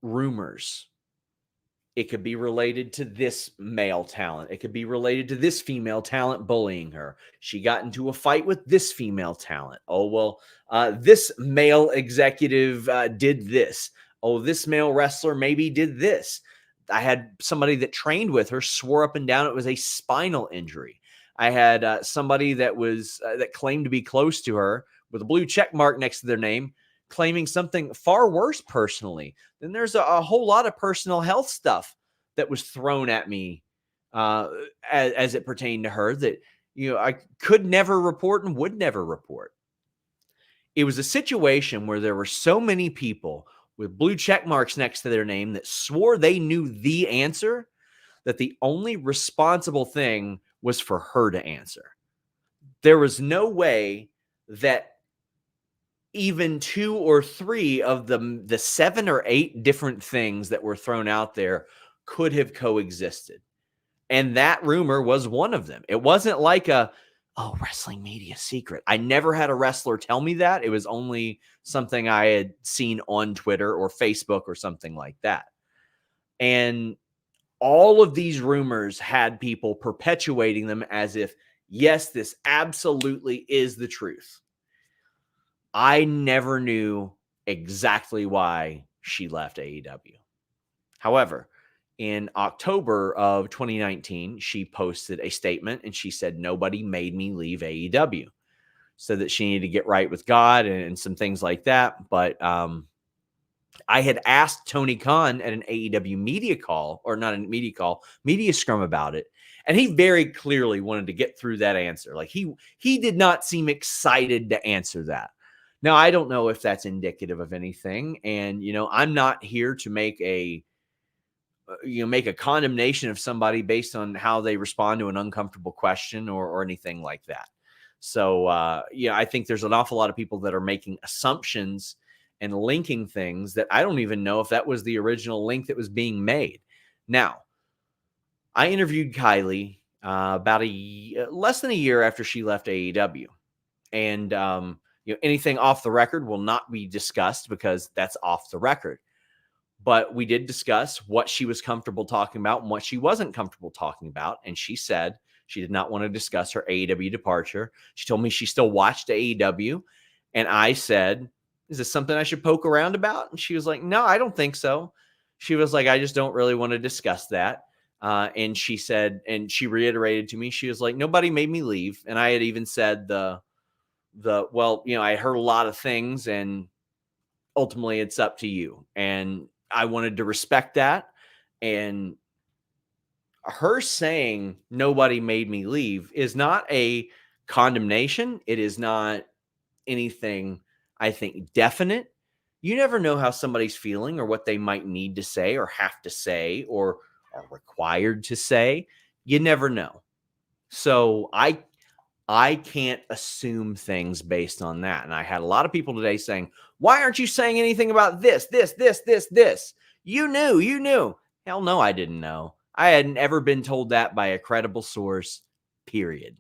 rumors. It could be related to this male talent. It could be related to this female talent bullying her. She got into a fight with this female talent. Oh, well, this male executive did this. Oh, this male wrestler maybe did this. I had somebody that trained with her swore up and down it was a spinal injury. I had somebody that was that claimed to be close to her with a blue check mark next to their name, claiming something far worse personally. Then there's a whole lot of personal health stuff that was thrown at me as it pertained to her that, I could never report and would never report. It was a situation where there were so many people with blue check marks next to their name that swore they knew the answer, that the only responsible thing was for her to answer. There was no way that even 2 or 3 of the 7 or 8 different things that were thrown out there could have coexisted. And that rumor was one of them. It wasn't like wrestling media secret. I never had a wrestler tell me that. It was only something I had seen on Twitter or Facebook or something like that. And all of these rumors had people perpetuating them as if, yes, this absolutely is the truth. I never knew exactly why she left AEW. However, in October of 2019, she posted a statement and she said, nobody made me leave AEW. So that she needed to get right with God and some things like that. But I had asked Tony Khan at an AEW media call, or not a media call, media scrum about it. And he very clearly wanted to get through that answer. Like he did not seem excited to answer that. Now, I don't know if that's indicative of anything. And, I'm not here to make a condemnation of somebody based on how they respond to an uncomfortable question or anything like that. So, I think there's an awful lot of people that are making assumptions and linking things that I don't even know if that was the original link that was being made. Now, I interviewed Kylie about less than a year after she left AEW. And, anything off the record will not be discussed because that's off the record. But we did discuss what she was comfortable talking about and what she wasn't comfortable talking about. And she said she did not want to discuss her AEW departure. She told me she still watched AEW. And I said, is this something I should poke around about? And she was like, no, I don't think so. She was like, I just don't really want to discuss that. And she said, and she reiterated to me, she was like, nobody made me leave. And I had even said I heard a lot of things and ultimately it's up to you. And I wanted to respect that. And her saying nobody made me leave is not a condemnation. It is not anything, I think, definite. You never know how somebody's feeling or what they might need to say or have to say or are required to say. You never know. So I can't assume things based on that. And I had a lot of people today saying, why aren't you saying anything about this? You knew. Hell no, I didn't know. I hadn't ever been told that by a credible source, period.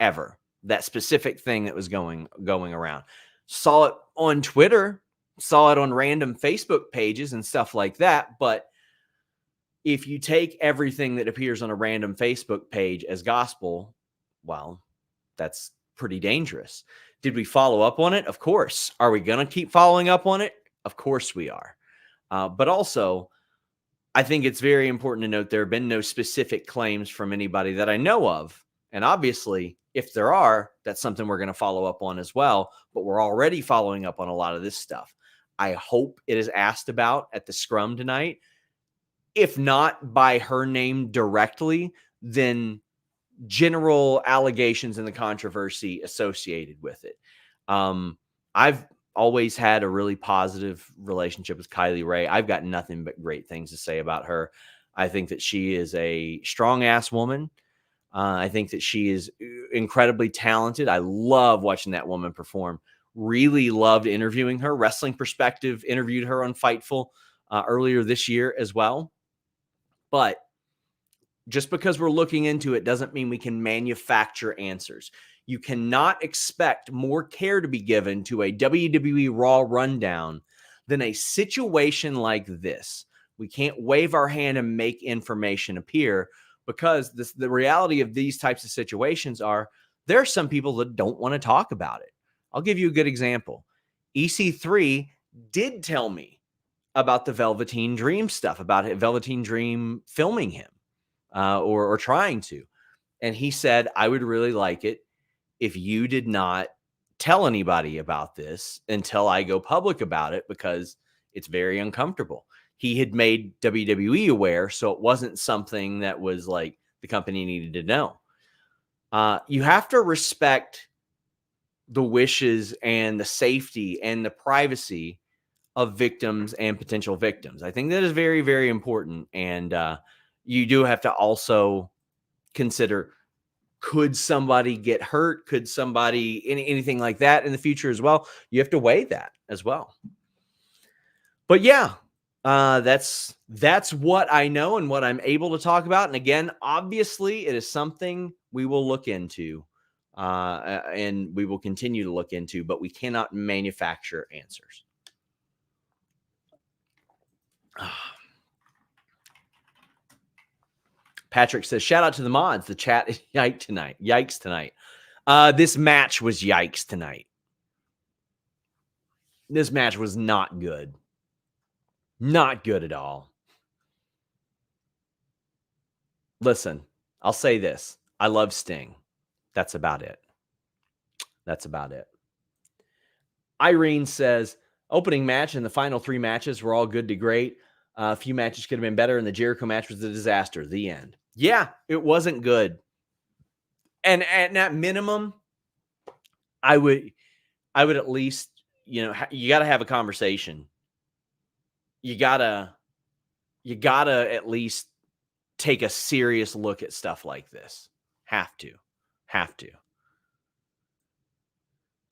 Ever. That specific thing that was going around. Saw it on Twitter, saw it on random Facebook pages and stuff like that. But if you take everything that appears on a random Facebook page as gospel, well, that's pretty dangerous. Did we follow up on it? Of course. Are we going to keep following up on it? Of course we are. But also, I think it's very important to note there have been no specific claims from anybody that I know of. And obviously, if there are, that's something we're going to follow up on as well. But we're already following up on a lot of this stuff. I hope it is asked about at the scrum tonight. If not by her name directly, then general allegations and the controversy associated with it. I've always had a really positive relationship with Kylie Rae. I've got nothing but great things to say about her. I think that she is a strong-ass woman. I think that she is incredibly talented. I love watching that woman perform. Really loved interviewing her. Wrestling Perspective interviewed her on Fightful earlier this year as well. But just because we're looking into it doesn't mean we can manufacture answers. You cannot expect more care to be given to a WWE Raw rundown than a situation like this, We can't wave our hand and make information appear, because the reality of these types of situations are there are some people that don't want to talk about it. I'll give you a good example. EC3 did tell me about the Velveteen Dream stuff, about Velveteen Dream filming him or trying to. And he said, I would really like it if you did not tell anybody about this until I go public about it, because it's very uncomfortable. He had made WWE aware, so it wasn't something that was like the company needed to know. You have to respect the wishes and the safety and the privacy of victims and potential victims. I think that is very, very important. And you do have to also consider, could somebody get hurt? Could somebody, anything like that in the future as well? You have to weigh that as well. But yeah, that's what I know and what I'm able to talk about. And again, obviously, it is something we will look into and we will continue to look into, but we cannot manufacture answers. Patrick says, shout out to the mods. The chat is yikes tonight. This match was yikes tonight. This match was not good. Not good at all. Listen, I'll say this. I love Sting. That's about it. That's about it. Irene says, opening match and the final 3 matches were all good to great. A few matches could have been better, and the Jericho match was a disaster. The end. Yeah, it wasn't good. And at minimum, I would at least, you got to have a conversation. You gotta at least take a serious look at stuff like this. Have to.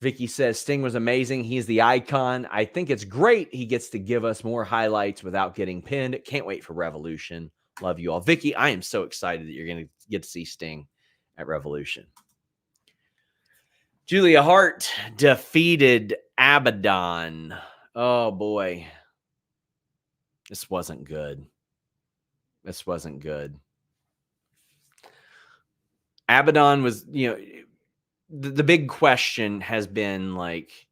Vicky says, Sting was amazing. He's the icon. I think it's great he gets to give us more highlights without getting pinned. Can't wait for Revolution. Love you all. Vicky, I am so excited that you're going to get to see Sting at Revolution. Julia Hart defeated Abadon. Oh, boy. This wasn't good. Abadon was, the big question has been like,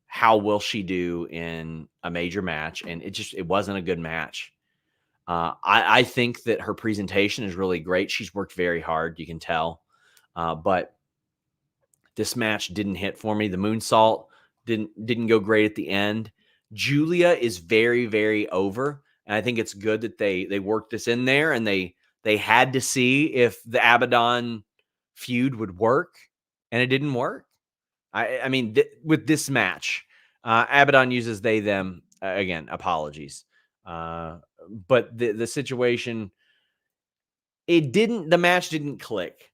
how will she do in a major match? And it wasn't a good match. I think that her presentation is really great. She's worked very hard, you can tell. But this match didn't hit for me. The moonsault didn't go great at the end. Julia is very, very over. And I think it's good that they worked this in there, and they had to see if the Abadon feud would work, and it didn't work. I mean, with this match, Abadon uses they, them. Again, apologies. But the situation, the match didn't click.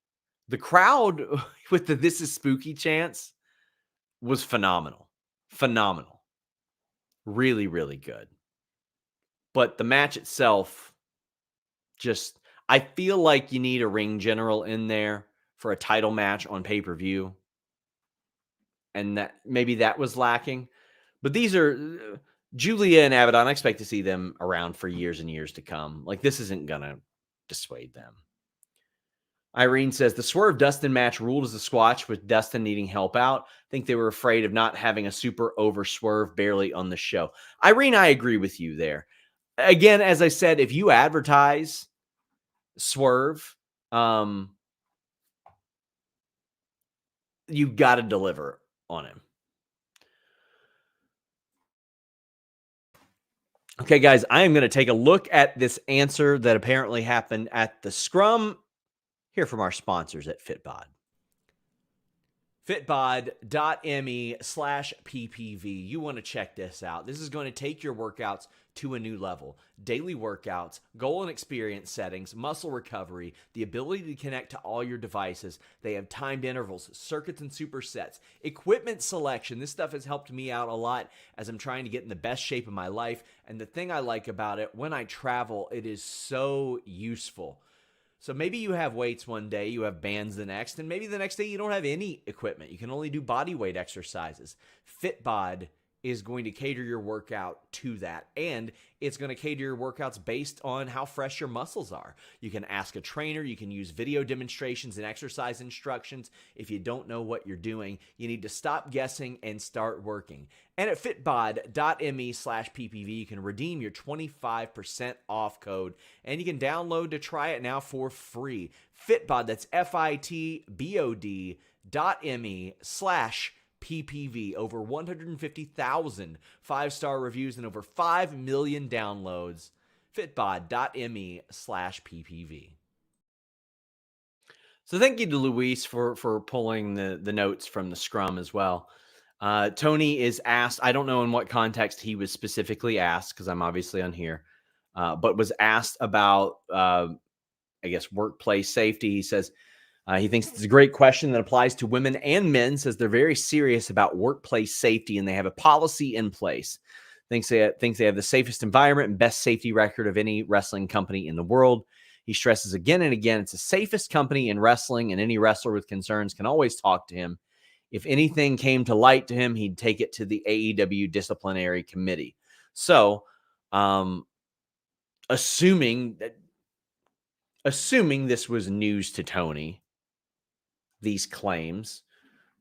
The crowd with the "This is Spooky" chants was phenomenal. Really, really good. But the match itself, I feel like you need a ring general in there for a title match on pay-per-view. And that maybe that was lacking. But these are Julia and Abadon. I expect to see them around for years and years to come. Like, this isn't going to dissuade them. Irene says, the Swerve Dustin match ruled as a squash with Dustin needing help out. I think they were afraid of not having a super over Swerve barely on the show. Irene, I agree with you there. Again, as I said, if you advertise Swerve, you've got to deliver on him. Okay, guys, I am going to take a look at this answer that apparently happened at the scrum. Hear from our sponsors at Fitbod. Fitbod.me/PPV. You want to check this out. This is going to take your workouts to a new level. Daily workouts, goal and experience settings, muscle recovery, the ability to connect to all your devices. They have timed intervals, circuits and supersets, equipment selection. This stuff has helped me out a lot as I'm trying to get in the best shape of my life. And the thing I like about it, when I travel, it is so useful. So maybe you have weights one day, you have bands the next, and maybe the next day you don't have any equipment. You can only do body weight exercises. Fitbod is going to cater your workout to that. And it's going to cater your workouts based on how fresh your muscles are. You can ask a trainer. You can use video demonstrations and exercise instructions. If you don't know what you're doing, you need to stop guessing and start working. And at fitbod.me/PPV, you can redeem your 25% off code, and you can download to try it now for free. Fitbod, that's fitbod.me/PPV. Over 150,000 five-star reviews and over 5 million downloads. Fitbod.me/PPV. So thank you to Luis for pulling the notes from the scrum as well. Toni is asked, I don't know in what context he was specifically asked, because I'm obviously on here, but was asked about, I guess, workplace safety. He says, he thinks it's a great question that applies to women and men, says they're very serious about workplace safety and they have a policy in place. Thinks they have the safest environment and best safety record of any wrestling company in the world. He stresses again and again, it's the safest company in wrestling, and any wrestler with concerns can always talk to him. If anything came to light to him, he'd take it to the AEW disciplinary committee. So, assuming this was news to Toni, these claims,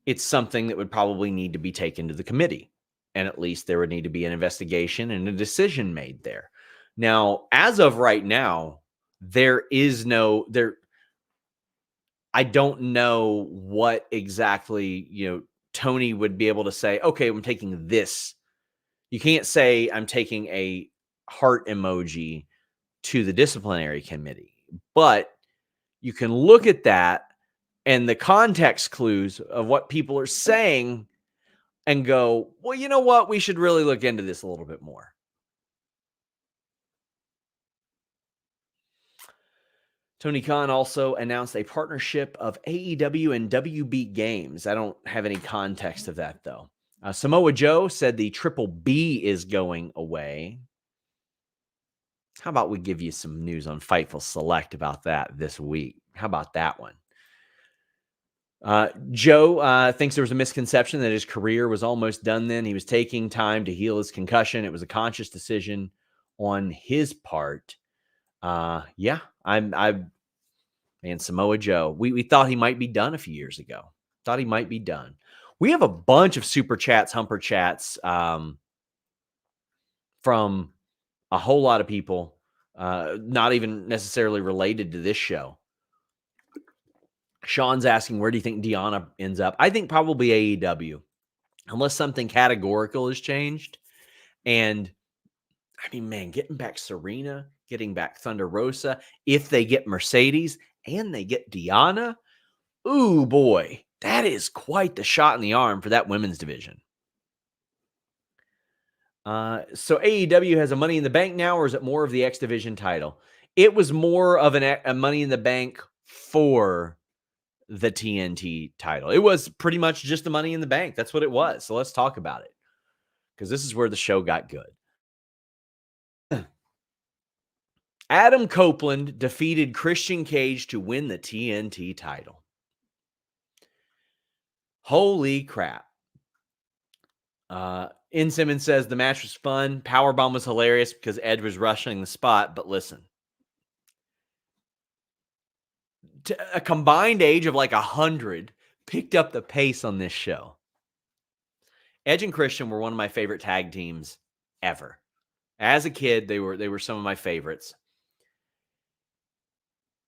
it's something that would probably need to be taken to the committee. And at least there would need to be an investigation and a decision made there. Now, as of right now, I don't know what exactly, Toni would be able to say, okay, I'm taking this. You can't say I'm taking a heart emoji to the disciplinary committee, but you can look at that and the context clues of what people are saying and go, well, you know what? We should really look into this a little bit more. Tony Khan also announced a partnership of AEW and WB Games. I don't have any context of that, though. Samoa Joe said the Triple B is going away. How about we give you some news on Fightful Select about that this week? How about that one? Joe thinks there was a misconception that his career was almost done then. He was taking time to heal his concussion. It was a conscious decision on his part. Yeah, and Samoa Joe, we thought he might be done a few years ago. Thought he might be done. We have a bunch of super chats, humper chats, from a whole lot of people, not even necessarily related to this show. Sean's asking, where do you think Deonna ends up? I think probably AEW, unless something categorical has changed. And I mean, man, getting back Serena, getting back Thunder Rosa, if they get Mercedes and they get Deonna, ooh, boy, that is quite the shot in the arm for that women's division. So AEW has a Money in the Bank now, or is it more of the X Division title? It was more of a Money in the Bank for the TNT title. It was pretty much just the Money in the Bank. That's what it was. So let's talk about it, because this is where the show got good. Adam Copeland defeated Christian Cage to win the TNT title. Holy crap. In Simmons says the match was fun. Powerbomb was hilarious because Edge was rushing the spot. But listen, a combined age of like 100 picked up the pace on this show. Edge and Christian were one of my favorite tag teams ever. As a kid, they were some of my favorites.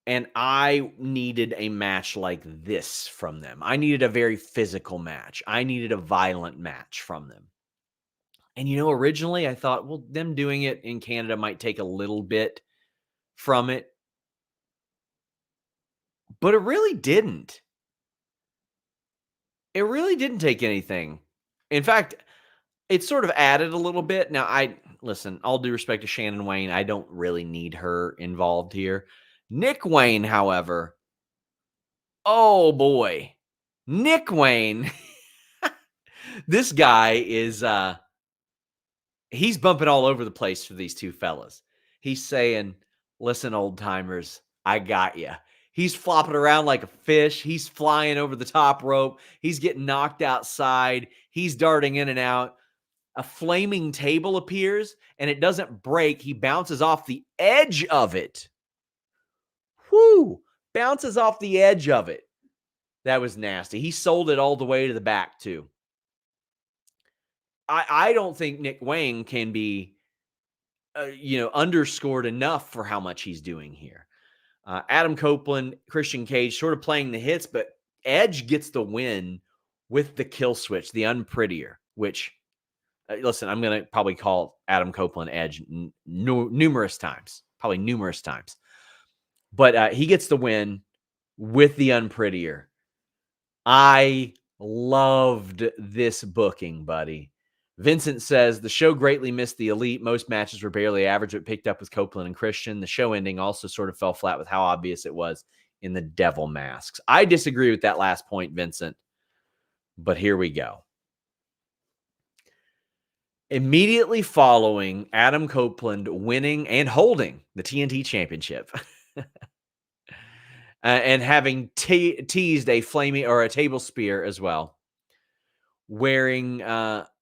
And I needed a match like this from them. I needed a very physical match. I needed a violent match from them. And, originally I thought, well, them doing it in Canada might take a little bit from it. But it really didn't. It really didn't take anything. In fact, it sort of added a little bit. Now, listen, all due respect to Shannon Wayne, I don't really need her involved here. Nick Wayne, however, oh boy, Nick Wayne, this guy is, he's bumping all over the place for these two fellas. He's saying, listen, old timers, I got you. He's flopping around like a fish. He's flying over the top rope. He's getting knocked outside. He's darting in and out. a flaming table appears and it doesn't break. He bounces off the edge of it. Whoo! Bounces off the edge of it. That was nasty. He sold it all the way to the back, too. I don't think Nick Wayne can be, underscored enough for how much he's doing here. Adam Copeland, Christian Cage sort of playing the hits, but Edge gets the win with the kill switch, the unprettier, which, listen, I'm going to probably call Adam Copeland Edge numerous times, But he gets the win with the unprettier. I loved this booking, buddy. Vincent says, the show greatly missed the elite. Most matches were barely average, but picked up with Copeland and Christian. The show ending also sort of fell flat with how obvious it was in the devil masks. I disagree with that last point, Vincent, but here we go. Immediately following Adam Copeland winning and holding the TNT Championship and having teased a flaming or a table spear as well, wearing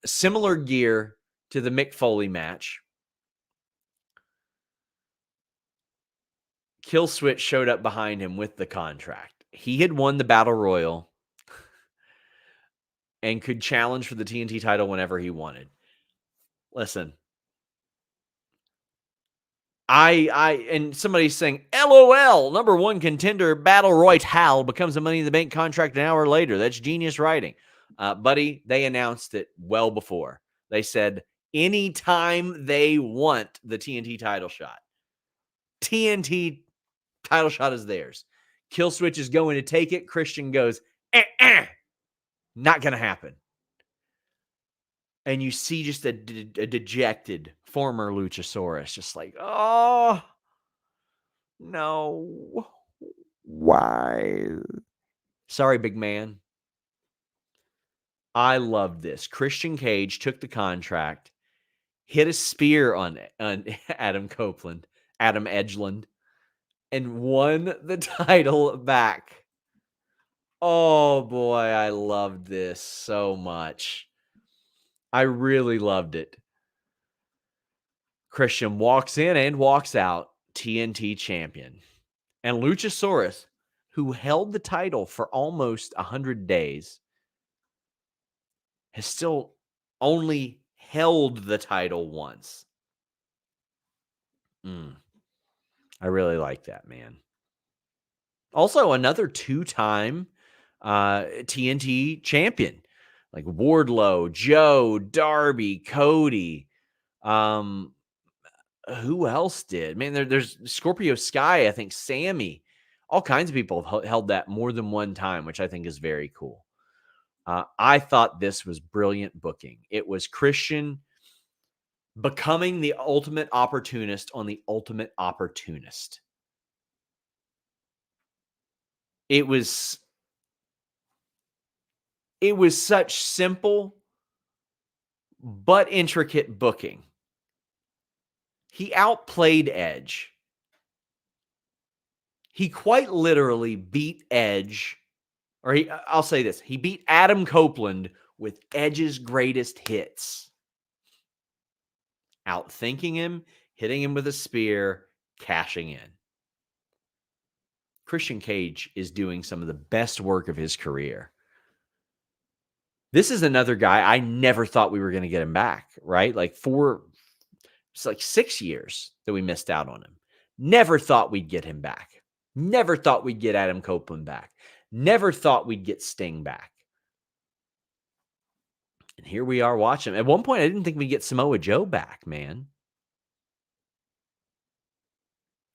similar gear to the Mick Foley match, Kill Switch showed up behind him with the contract. He had won the Battle Royal and could challenge for the TNT title whenever he wanted. Listen, and somebody's saying, LOL, number one contender Battle Royale becomes a Money in the Bank contract an hour later. That's genius writing. Buddy, they announced it well before. They said anytime they want the TNT title shot, TNT title shot is theirs. Kill Switch is going to take it. Christian goes, not going to happen. And you see just a dejected former Luchasaurus, just like, oh, no. Why? Sorry, big man. I love this. Christian Cage took the contract, hit a spear on Adam Copeland, Adam Edgeland, and won the title back. Oh, boy, I loved this so much. I really loved it. Christian walks in and walks out TNT champion. And Luchasaurus, who held the title for almost 100 days, has still only held the title once. I really like that, man. Also, another two-time TNT champion. Like Wardlow, Joe, Darby, Cody. Who else did? Man, there's Scorpio Sky, I think Sammy. All kinds of people have held that more than one time, which I think is very cool. I thought this was brilliant booking. It was Christian becoming the ultimate opportunist on the ultimate opportunist. It was such simple but intricate booking. He outplayed Edge. He quite literally beat Edge, or I'll say this, he beat Adam Copeland with Edge's greatest hits. Outthinking him, hitting him with a spear, cashing in. Christian Cage is doing some of the best work of his career. This is another guy I never thought we were going to get him back, right? It's like 6 years that we missed out on him. Never thought we'd get him back. Never thought we'd get Adam Copeland back. Never thought we'd get Sting back. And here we are watching. At one point, I didn't think we'd get Samoa Joe back, man.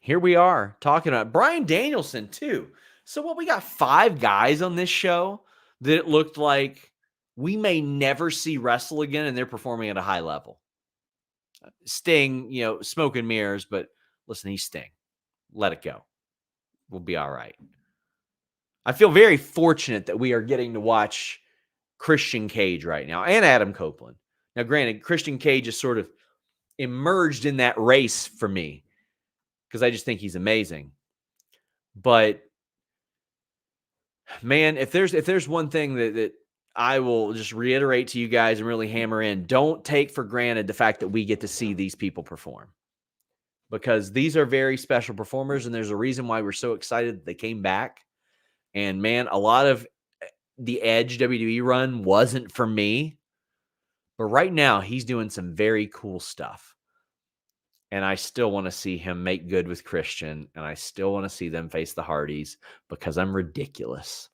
Here we are talking about Bryan Danielson, too. So what, we got 5 guys on this show that it looked like we may never see wrestle again, and they're performing at a high level. Sting, smoke and mirrors, but listen, he's Sting. Let it go. We'll be all right. I feel very fortunate that we are getting to watch Christian Cage right now and Adam Copeland. Now, granted, Christian Cage is sort of emerged in that race for me because I just think he's amazing. But man, if there's one thing that I will just reiterate to you guys and really hammer in, don't take for granted the fact that we get to see these people perform, because these are very special performers, and there's a reason why we're so excited that they came back. And man, a lot of the Edge WWE run wasn't for me, but right now he's doing some very cool stuff. And I still want to see him make good with Christian, and I still want to see them face the Hardys because I'm ridiculous.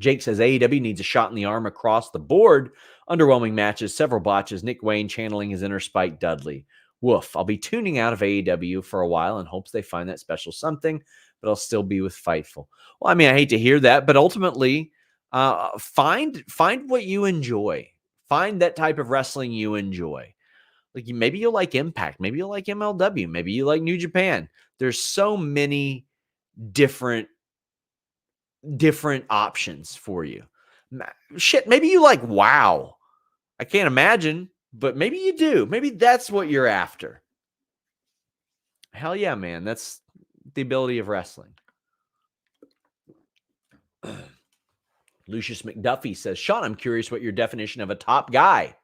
Jake says AEW needs a shot in the arm across the board. Underwhelming matches, several botches, Nick Wayne channeling his inner Spike Dudley. Woof. I'll be tuning out of AEW for a while in hopes they find that special something, but I'll still be with Fightful. Well, I mean, I hate to hear that, but ultimately, find what you enjoy. Find that type of wrestling you enjoy. Like, maybe you'll like Impact. Maybe you'll like MLW. Maybe you like New Japan. There's so many different options for you. Shit, maybe you like WoW. I can't imagine, but maybe you do. Maybe that's what you're after. Hell yeah, man. That's the ability of wrestling. Lucius McDuffie says, Sean, I'm curious what your definition of a top guy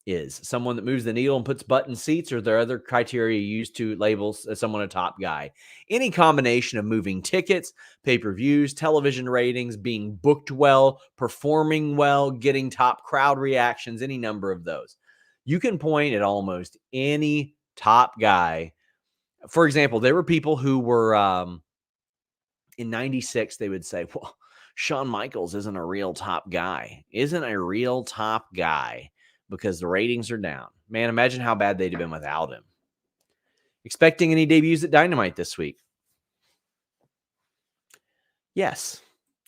is. Someone that moves the needle and puts butt in seats, or are there other criteria used to label someone a top guy? Any combination of moving tickets, pay-per-views, television ratings, being booked well, performing well, getting top crowd reactions, any number of those. You can point at almost any top guy. For example, there were people who were in 96, they would say, well, Shawn Michaels isn't a real top guy. Because the ratings are down. Man, imagine how bad they'd have been without him. Expecting any debuts at Dynamite this week? Yes.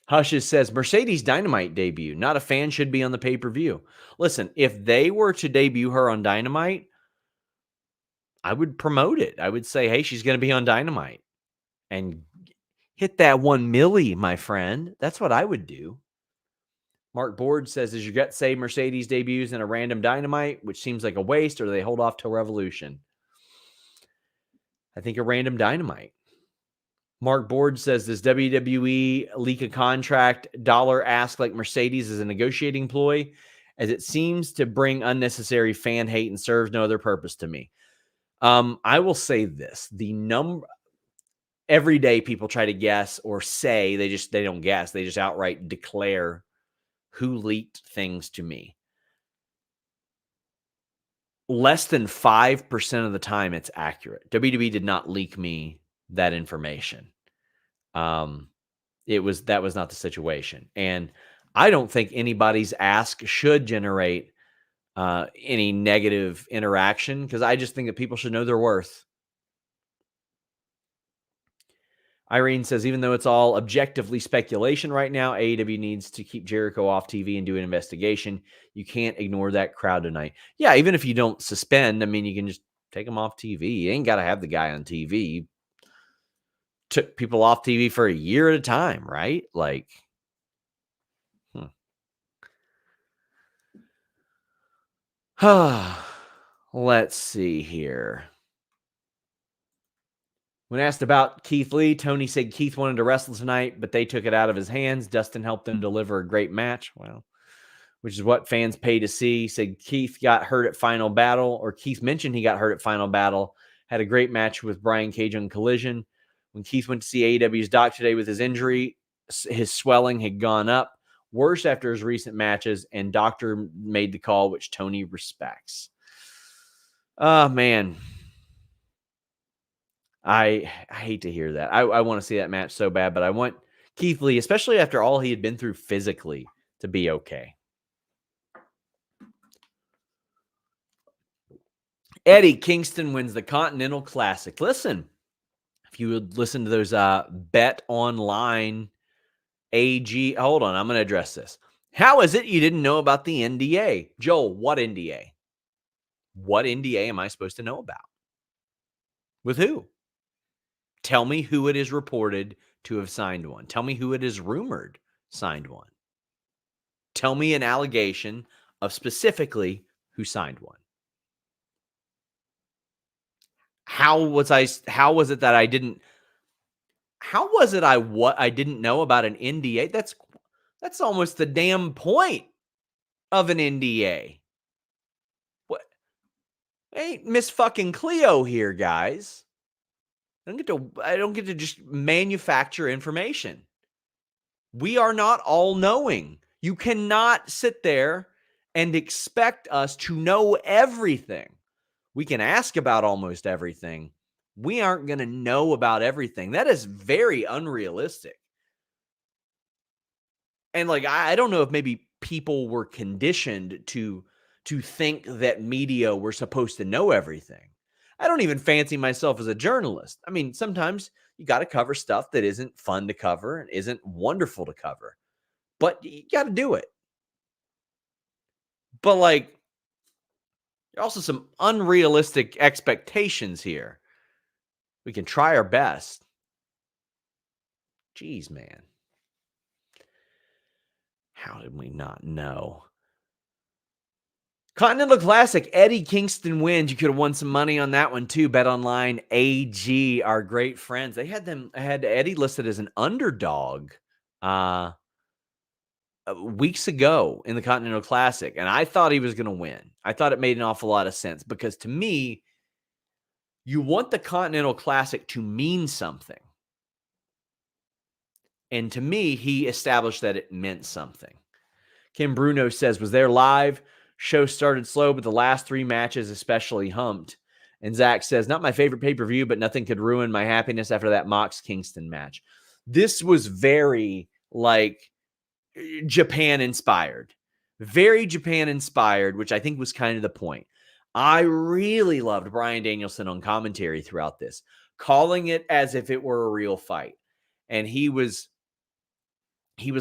Hushes says, Mercedes Dynamite debut. Not a fan, should be on the pay-per-view. Listen, if they were to debut her on Dynamite, I would promote it. I would say, hey, she's going to be on Dynamite. And hit that 1 milli, my friend. That's what I would do. Mark Board says, does your gut say Mercedes debuts in a random Dynamite, which seems like a waste, or do they hold off till Revolution? I think a random Dynamite. Mark Board says, does WWE leak a contract dollar ask like Mercedes as a negotiating ploy, as it seems to bring unnecessary fan hate and serves no other purpose to me? I will say this. Every day people try to guess or say, they don't guess. They just outright declare who leaked things to me. Less than 5% of the time it's accurate. WWE did not leak me that information. That was not the situation. And I don't think anybody's ask should generate any negative interaction, because I just think that people should know their worth. Irene says, even though it's all objectively speculation right now, AEW needs to keep Jericho off TV and do an investigation. You can't ignore that crowd tonight. Yeah, even if you don't suspend, I mean, you can just take him off TV. You ain't got to have the guy on TV. You took people off TV for a year at a time, right? Like, let's see here. When asked about Keith Lee, Toni said Keith wanted to wrestle tonight, but they took it out of his hands. Dustin helped them deliver a great match. Well, which is what fans pay to see. He said Keith got hurt at Final Battle, or Keith mentioned he got hurt at Final Battle. Had a great match with Brian Cage on Collision. When Keith went to see AEW's doc today with his injury, his swelling had gone up. Worse after his recent matches, and doctor made the call, which Toni respects. Oh, man. I hate to hear that. I want to see that match so bad, but I want Keith Lee, especially after all he had been through physically, to be okay. Eddie Kingston wins the Continental Classic. Listen, if you would listen to those BetOnline.AG. Hold on, I'm going to address this. How is it you didn't know about the NDA? Joel, what NDA? What NDA am I supposed to know about? With who? Tell me who it is reported to have signed one. Tell me who it is rumored signed one. Tell me an allegation of specifically who signed one. How was it I didn't know about an NDA? That's almost the damn point of an NDA. What? Ain't Miss fucking Cleo here, guys. I don't get to just manufacture information. We are not all knowing. You cannot sit there and expect us to know everything. We can ask about almost everything. We aren't going to know about everything. That is very unrealistic. And like, I don't know if maybe people were conditioned to think that media were supposed to know everything. I don't even fancy myself as a journalist. I mean, sometimes you got to cover stuff that isn't fun to cover and isn't wonderful to cover, but you got to do it. But like, there are also some unrealistic expectations here. We can try our best. Jeez, man. How did we not know? Continental Classic, Eddie Kingston wins. You could have won some money on that one too. BetOnline.AG, our great friends. They had Eddie listed as an underdog weeks ago in the Continental Classic, and I thought he was going to win. I thought it made an awful lot of sense because to me, you want the Continental Classic to mean something. And to me, he established that it meant something. Kim Bruno says, was there live? Show started slow, but the last 3 matches especially humped. And Zach says, not my favorite pay-per-view, but nothing could ruin my happiness after that Mox Kingston match. This was very like Japan inspired. Very Japan inspired, which I think was kind of the point. I really loved Bryan Danielson on commentary throughout this, calling it as if it were a real fight. And he was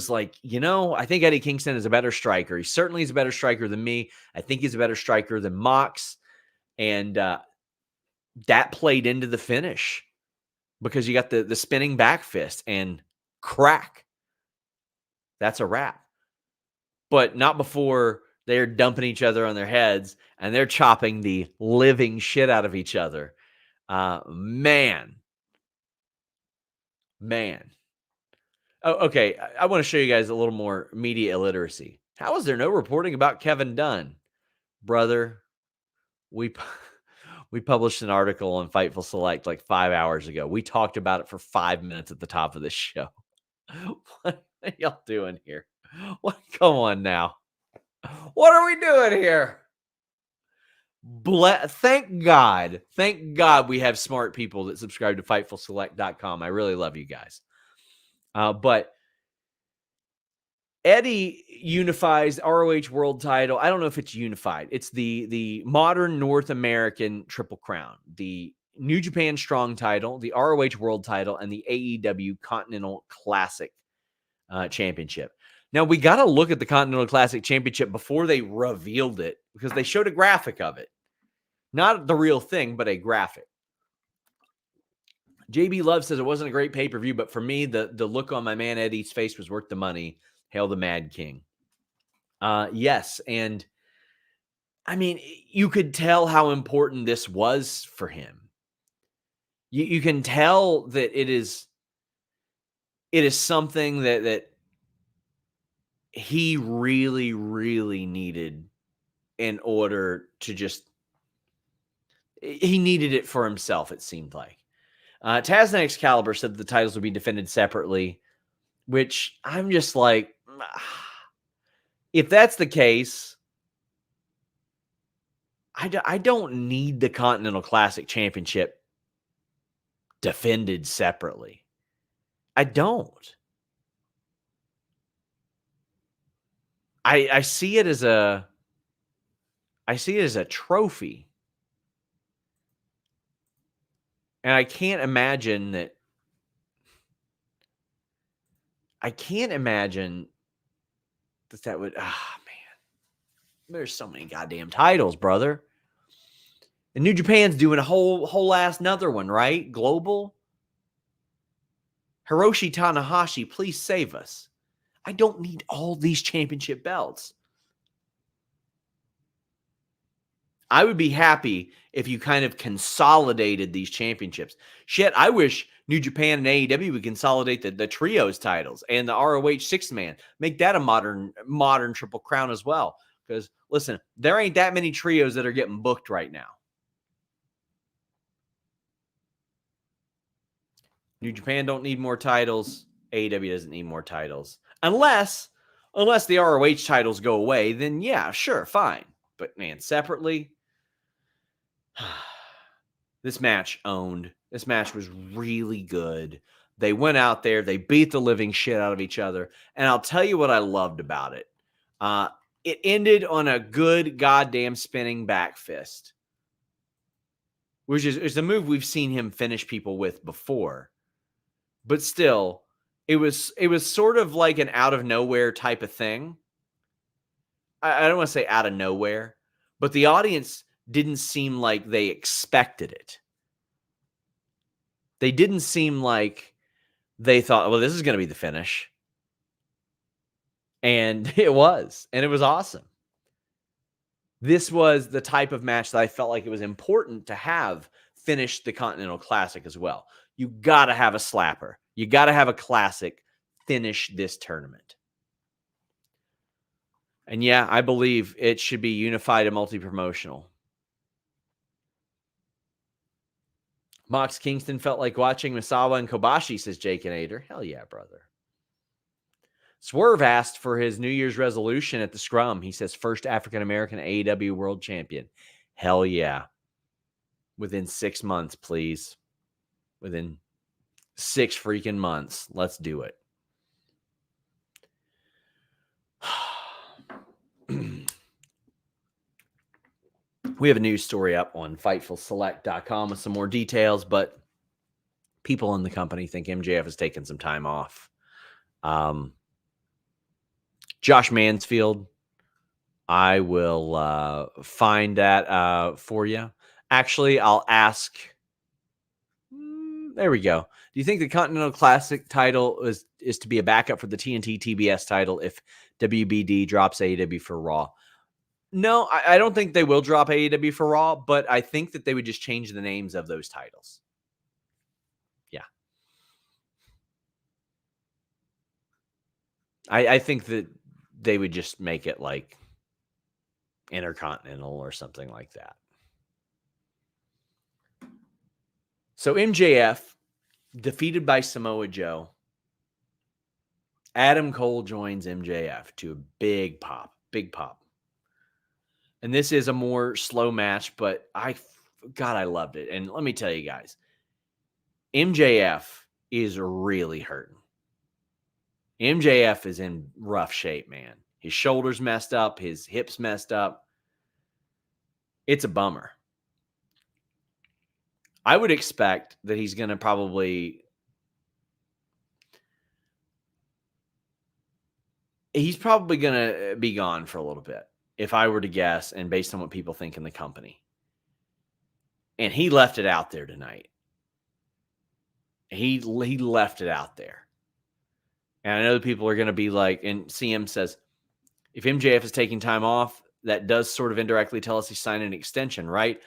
like, I think Eddie Kingston is a better striker. He certainly is a better striker than me. I think he's a better striker than Mox. And that played into the finish because you got the spinning back fist and crack. That's a wrap. But not before they're dumping each other on their heads and they're chopping the living shit out of each other. Man. Oh, okay. I want to show you guys a little more media illiteracy. How is there no reporting about Kevin Dunn? Brother, we published an article on Fightful Select like 5 hours ago. We talked about it for 5 minutes at the top of this show. What are y'all doing here? What? Come on now. What are we doing here? Thank God we have smart people that subscribe to FightfulSelect.com. I really love you guys. But Eddie unifies ROH World Title. I don't know if it's unified. It's the modern North American Triple Crown, the New Japan Strong Title, the ROH World Title, and the AEW Continental Classic Championship. Now, we got to look at the Continental Classic Championship before they revealed it because they showed a graphic of it. Not the real thing, but a graphic. JB Love says it wasn't a great pay-per-view, but for me, the look on my man Eddie's face was worth the money. Hail the Mad King. Yes, and I mean, you could tell how important this was for him. You can tell that it is something that he really, really needed in order to he needed it for himself, it seemed like. Taz and Excalibur said the titles would be defended separately, which I'm just like, if that's the case, I don't need the Continental Classic Championship defended separately. I don't. I see it as a trophy. And I can't imagine that would, man. There's so many goddamn titles, brother. And New Japan's doing a whole ass another one, right? Global. Hiroshi Tanahashi, please save us. I don't need all these championship belts. I would be happy if you kind of consolidated these championships. Shit, I wish New Japan and AEW would consolidate the trios titles and the ROH six-man. Make that a modern Triple Crown as well. Because, listen, there ain't that many trios that are getting booked right now. New Japan don't need more titles. AEW doesn't need more titles. Unless the ROH titles go away, then yeah, sure, fine. But, man, separately, this match owned. This match was really good. They went out there. They beat the living shit out of each other. And I'll tell you what I loved about it. It ended on a good goddamn spinning back fist, which is a move we've seen him finish people with before. But still, it was sort of like an out of nowhere type of thing. I don't want to say out of nowhere, but the audience didn't seem like they expected it. They didn't seem like they thought, well, this is going to be the finish. And it was. And it was awesome. This was the type of match that I felt like it was important to have finish the Continental Classic as well. You got to have a slapper. You got to have a classic finish this tournament. And yeah, I believe it should be unified and multi-promotional. Mox Kingston felt like watching Misawa and Kobashi, says Jake and Ader. Hell yeah, brother. Swerve asked for his New Year's resolution at the Scrum. He says, first African-American AEW world champion. Hell yeah. Within 6 months, please. Within 6 freaking months. Let's do it. We have a news story up on FightfulSelect.com with some more details, but people in the company think MJF has taken some time off. Josh Mansfield, I will find that for you. Actually, I'll ask. There we go. Do you think the Continental Classic title is to be a backup for the TNT TBS title if WBD drops AEW for Raw? No, I don't think they will drop AEW for Raw, but I think that they would just change the names of those titles. Yeah. I think that they would just make it like Intercontinental or something like that. So MJF, defeated by Samoa Joe. Adam Cole joins MJF to a big pop. And this is a more slow match, but I loved it. And let me tell you guys, MJF is really hurting. MJF is in rough shape, man. His shoulders messed up, his hips messed up. It's a bummer. I would expect that he's going to probably going to be gone for a little bit, if I were to guess, and based on what people think in the company. And he left it out there tonight. He left it out there. And I know that people are going to be like, and CM says, if MJF is taking time off, that does sort of indirectly tell us he's signing an extension, right?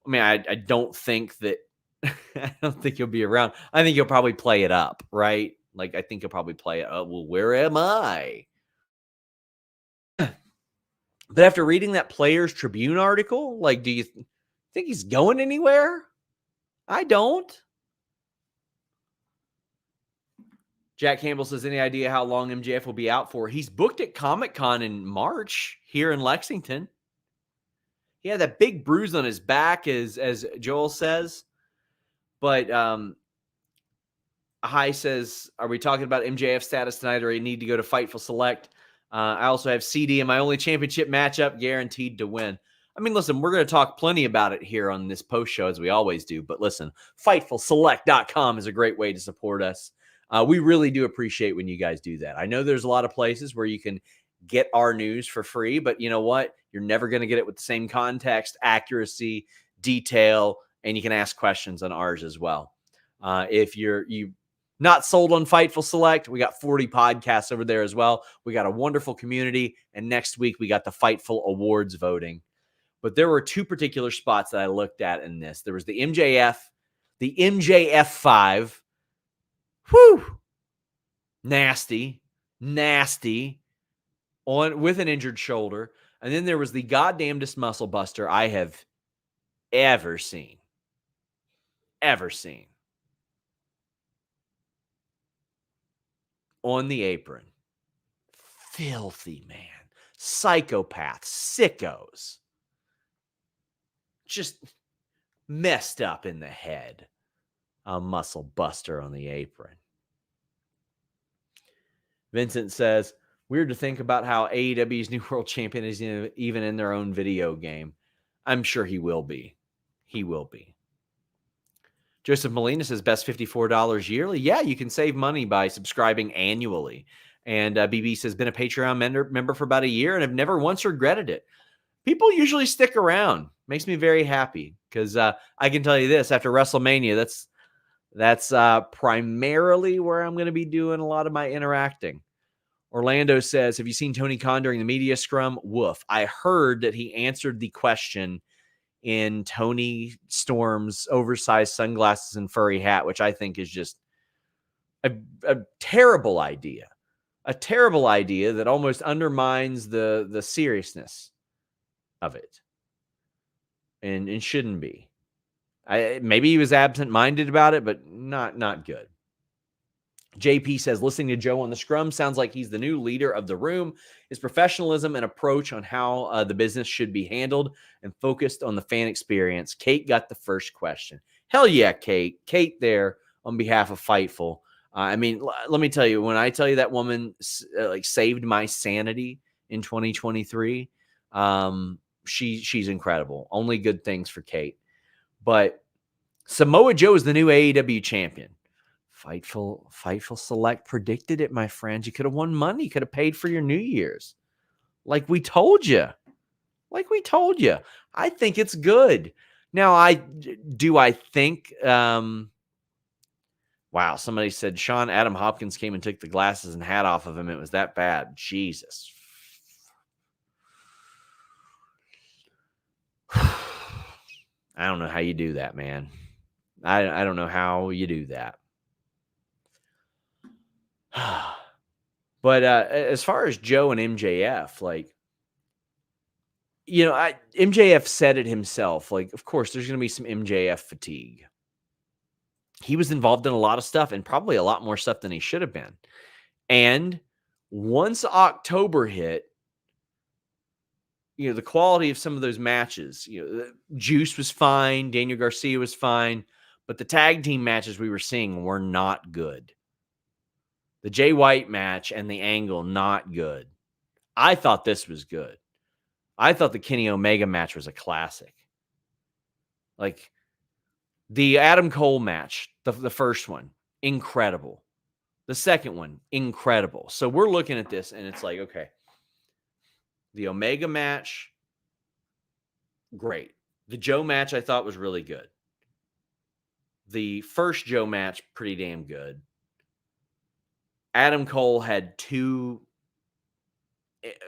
I mean, I don't think that, I don't think he'll be around. I think he'll probably play it up, right? Like, I think he'll probably play it up. Well, where am I? But after reading that Players Tribune article, like, do you think he's going anywhere? I don't. Jack Campbell says, any idea how long MJF will be out for? He's booked at Comic-Con in March here in Lexington. He had that big bruise on his back, as Joel says. But Hi says, are we talking about MJF status tonight, or you need to go to Fightful Select? I also have CD in my only championship matchup, guaranteed to win. I mean, listen, we're going to talk plenty about it here on this post show, as we always do. But listen, FightfulSelect.com is a great way to support us. We really do appreciate when you guys do that. I know there's a lot of places where you can get our news for free, but you know what? You're never going to get it with the same context, accuracy, detail, and you can ask questions on ours as well. If you're not sold on Fightful Select, we got 40 podcasts over there as well. We got a wonderful community, and next week we got the Fightful Awards voting. But there were two particular spots that I looked at in this. There was the MJF 5. Whew. Nasty on with an injured shoulder. And then there was the goddamnedest muscle buster I have ever seen. On the apron. Filthy, man. Psychopaths, sickos. Just messed up in the head. A muscle buster on the apron. Vincent says, weird to think about how AEW's new world champion is even in their own video game. I'm sure he will be. Joseph Molina says, best $54 yearly. Yeah, you can save money by subscribing annually. And BB says, been a Patreon member for about a year and have never once regretted it. People usually stick around. Makes me very happy because I can tell you this, after WrestleMania, that's primarily where I'm going to be doing a lot of my interacting. Orlando says, have you seen Tony Khan during the media scrum? Woof. I heard that he answered the question in Tony Storm's oversized sunglasses and furry hat, which I think is just a terrible idea. A terrible idea that almost undermines the seriousness of it. And it shouldn't be. Maybe he was absent-minded about it, but not good. JP says, listening to Joe on the scrum sounds like he's the new leader of the room. His professionalism and approach on how the business should be handled and focused on the fan experience. Kate got the first question. Hell yeah, Kate. Kate there on behalf of Fightful. Let me tell you, when I tell you that woman saved my sanity in 2023, she's incredible. Only good things for Kate. But Samoa Joe is the new AEW champion. Fightful Select predicted it, my friends. You could have won money. You could have paid for your New Year's. Like we told you. I think it's good. Now, I think, wow, somebody said Sean Adam Hopkins came and took the glasses and hat off of him. It was that bad. Jesus. I don't know how you do that, man. I don't know how you do that. But as far as Joe and MJF, MJF said it himself. Of course, there's going to be some MJF fatigue. He was involved in a lot of stuff and probably a lot more stuff than he should have been. And once October hit, the quality of some of those matches, Juice was fine, Daniel Garcia was fine, but the tag team matches we were seeing were not good. The Jay White match and the Angle, not good. I thought this was good. I thought the Kenny Omega match was a classic. The Adam Cole match, the first one, incredible. The second one, incredible. So we're looking at this and it's like, okay, the Omega match, great. The Joe match I thought was really good. The first Joe match, pretty damn good. Adam Cole had two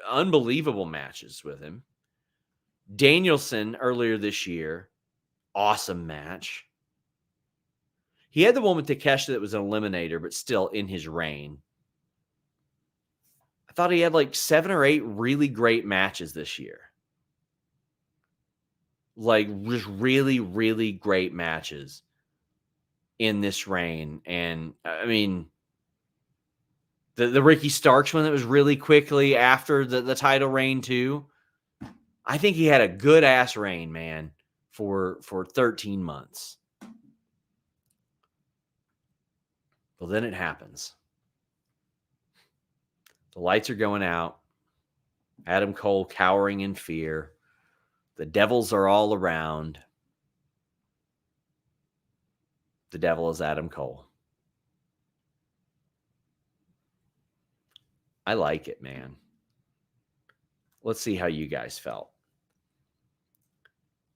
unbelievable matches with him. Danielson earlier this year, awesome match. He had the one with Takeshita that was an eliminator, but still in his reign. I thought he had 7 or 8 really great matches this year. Just really, really great matches in this reign. And the Ricky Starks one that was really quickly after the title reign too. I think he had a good ass reign, man, for 13 months. Well, then it happens. The lights are going out. Adam Cole cowering in fear. The devils are all around. The devil is Adam Cole. I like it, man. Let's see how you guys felt.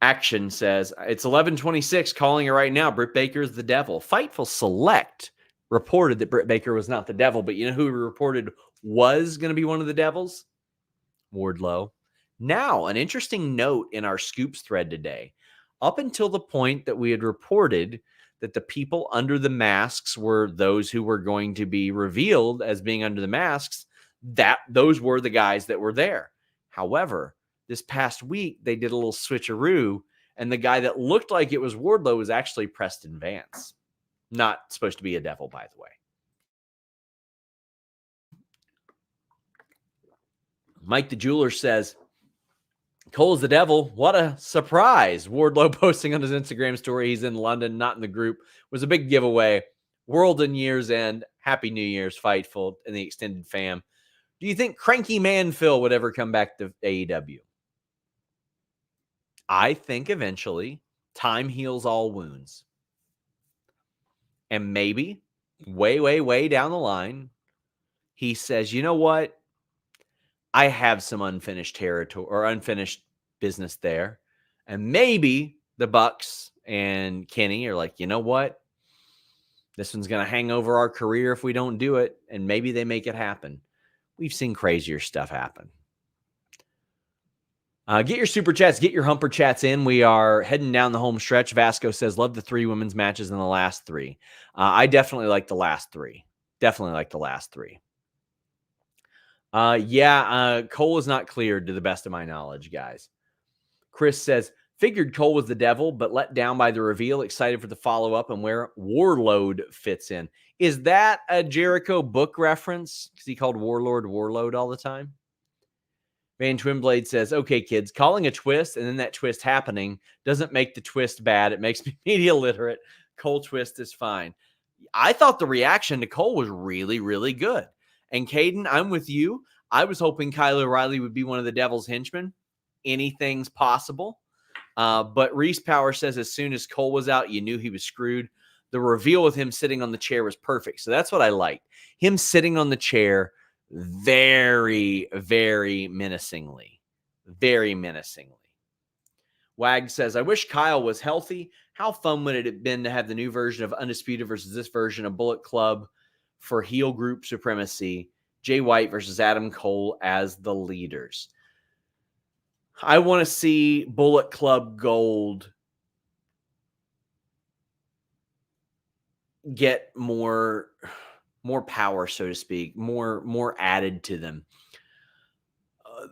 Action says, it's 11:26, calling it right now. Britt Baker is the devil. Fightful Select reported that Britt Baker was not the devil, but you know who reported was going to be one of the devils? Wardlow. Now, an interesting note in our Scoops thread today. Up until the point that we had reported that the people under the masks were those who were going to be revealed as being under the masks, that those were the guys that were there. However, this past week, they did a little switcheroo, and the guy that looked like it was Wardlow was actually Preston Vance. Not supposed to be a devil, by the way. Mike the Jeweler says, Cole is the devil. What a surprise. Wardlow posting on his Instagram story he's in London, not in the group, was a big giveaway. World and Year's End. Happy New Year's, Fightful, and the extended fam. Do you think Cranky Man Phil would ever come back to AEW? I think eventually time heals all wounds. And maybe way, way, way down the line, he says, you know what? I have some unfinished territory or unfinished business there. And maybe the Bucks and Kenny are like, you know what? This one's going to hang over our career if we don't do it. And maybe they make it happen. We've seen crazier stuff happen. Get your super chats, get your humper chats in. We are heading down the home stretch. Vasco says, love the 3 women's matches in the last 3. I definitely like the last 3. Definitely like the last 3. Cole is not cleared to the best of my knowledge, guys. Chris says, figured Cole was the devil, but let down by the reveal. Excited for the follow-up and where Warlord fits in. Is that a Jericho book reference? Because he called Warlord all the time. Van Twinblade says, okay, kids, calling a twist and then that twist happening doesn't make the twist bad. It makes me media literate. Cole twist is fine. I thought the reaction to Cole was really, really good. And Caden, I'm with you. I was hoping Kyle O'Reilly would be one of the Devil's henchmen. Anything's possible. But Reese Power says as soon as Cole was out, you knew he was screwed. The reveal with him sitting on the chair was perfect. So that's what I liked. Him sitting on the chair very, very menacingly. Very menacingly. Wag says, I wish Kyle was healthy. How fun would it have been to have the new version of Undisputed versus this version of Bullet Club for heel group supremacy? Jay White versus Adam Cole as the leaders. I want to see Bullet Club Gold get more power, so to speak, more added to them.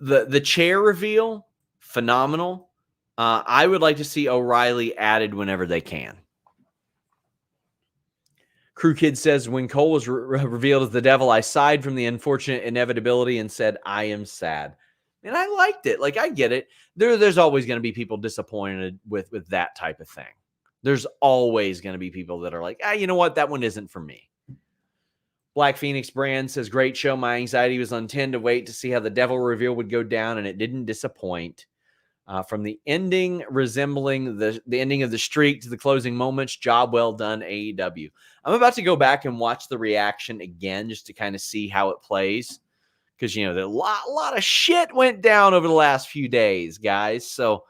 The chair reveal, phenomenal. I would like to see O'Reilly added whenever they can. Crew Kid says, when Cole was revealed as the devil, I sighed from the unfortunate inevitability and said, I am sad. And I liked it. Like, I get it. There's always going to be people disappointed with that type of thing. There's always going to be people that are like, you know what? That one isn't for me. Black Phoenix Brand says, great show. My anxiety was on 10 to wait to see how the devil reveal would go down, and it didn't disappoint. From the ending resembling the ending of the streak to the closing moments, job well done, AEW. I'm about to go back and watch the reaction again just to kind of see how it plays. Because, you know, a lot of shit went down over the last few days, guys. So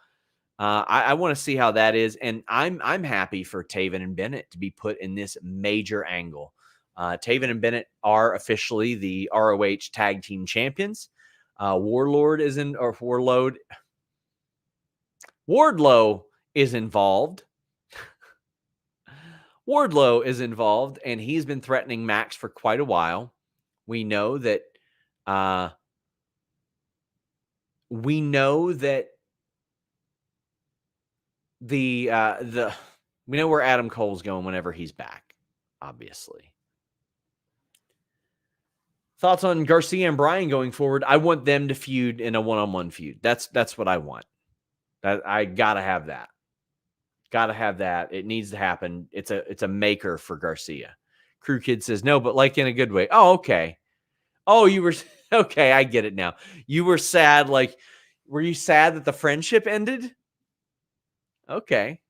I want to see how that is. And I'm happy for Taven and Bennett to be put in this major angle. Taven and Bennett are officially the ROH Tag Team Champions. Wardlow is involved. Wardlow is involved, and he's been threatening Max for quite a while. We know that we know where Adam Cole's going whenever he's back, obviously. Thoughts on Garcia and Bryan going forward? I want them to feud in a one-on-one feud. That's what I want. I gotta have that. Gotta have that. It needs to happen. It's a maker for Garcia. Crew Kid says no, but like in a good way. Oh, okay. Oh, you were okay. I get it now. You were sad. Like, were you sad that the friendship ended? Okay.